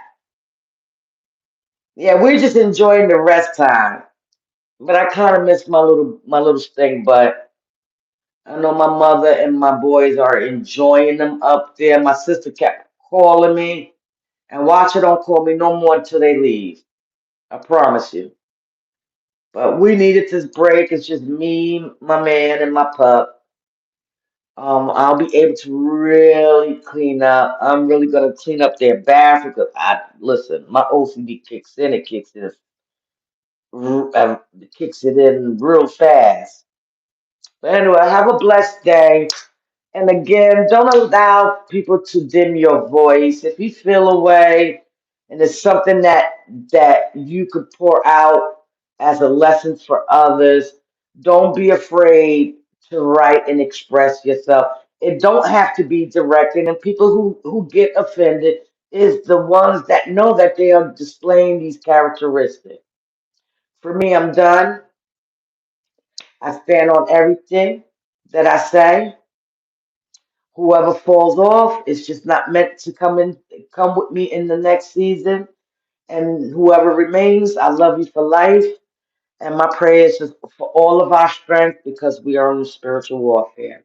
Speaker 1: Yeah, we're just enjoying the rest time. But I kind of miss my little thing. But I know my mother and my boys are enjoying them up there. My sister kept calling me, and watch her don't call me no more until they leave. I promise you. But we needed this break. It's just me, my man, and my pup. I'll be able to really clean up. I'm really gonna clean up their bathroom because I listen. My OCD kicks in. It kicks it in real fast. But anyway, have a blessed day. And again, don't allow people to dim your voice. If you feel a way and it's something that you could pour out as a lesson for others, don't be afraid to write and express yourself. It don't have to be directed, and people who get offended is the ones that know that they are displaying these characteristics. For me, I'm done. I stand on everything that I say. Whoever falls off is just not meant to come with me in the next season. And whoever remains, I love you for life. And my prayers is for all of our strength because we are in spiritual warfare.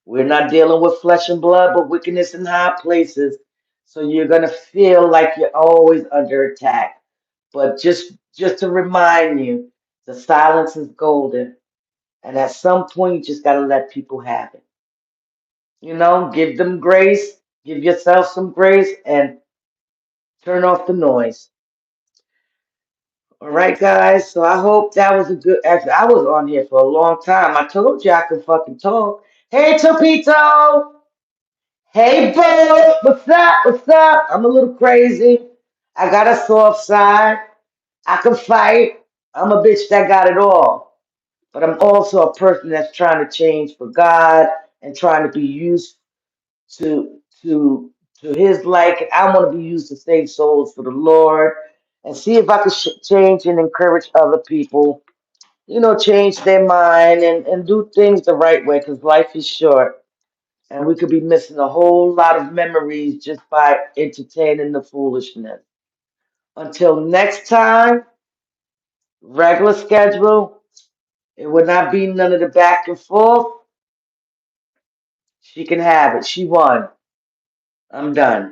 Speaker 1: We're not dealing with flesh and blood, but wickedness in high places. So you're gonna feel like you're always under attack. But just to remind you, the silence is golden. And at some point, you just gotta let people have it. Give them grace, give yourself some grace, and turn off the noise. All right, guys. So I hope that was a good. Actually, I was on here for a long time. I told you I could fucking talk. Hey, Topito. Hey, Bo. What's up? What's up? I'm a little crazy. I got a soft side. I can fight. I'm a bitch that got it all. But I'm also a person that's trying to change for God and trying to be used to to to his like. I want to be used to save souls for the Lord and see if I can change and encourage other people. Change their mind and do things the right way because life is short and we could be missing a whole lot of memories just by entertaining the foolishness. Until next time, regular schedule. It would not be none of the back and forth. She can have it. She won. I'm done.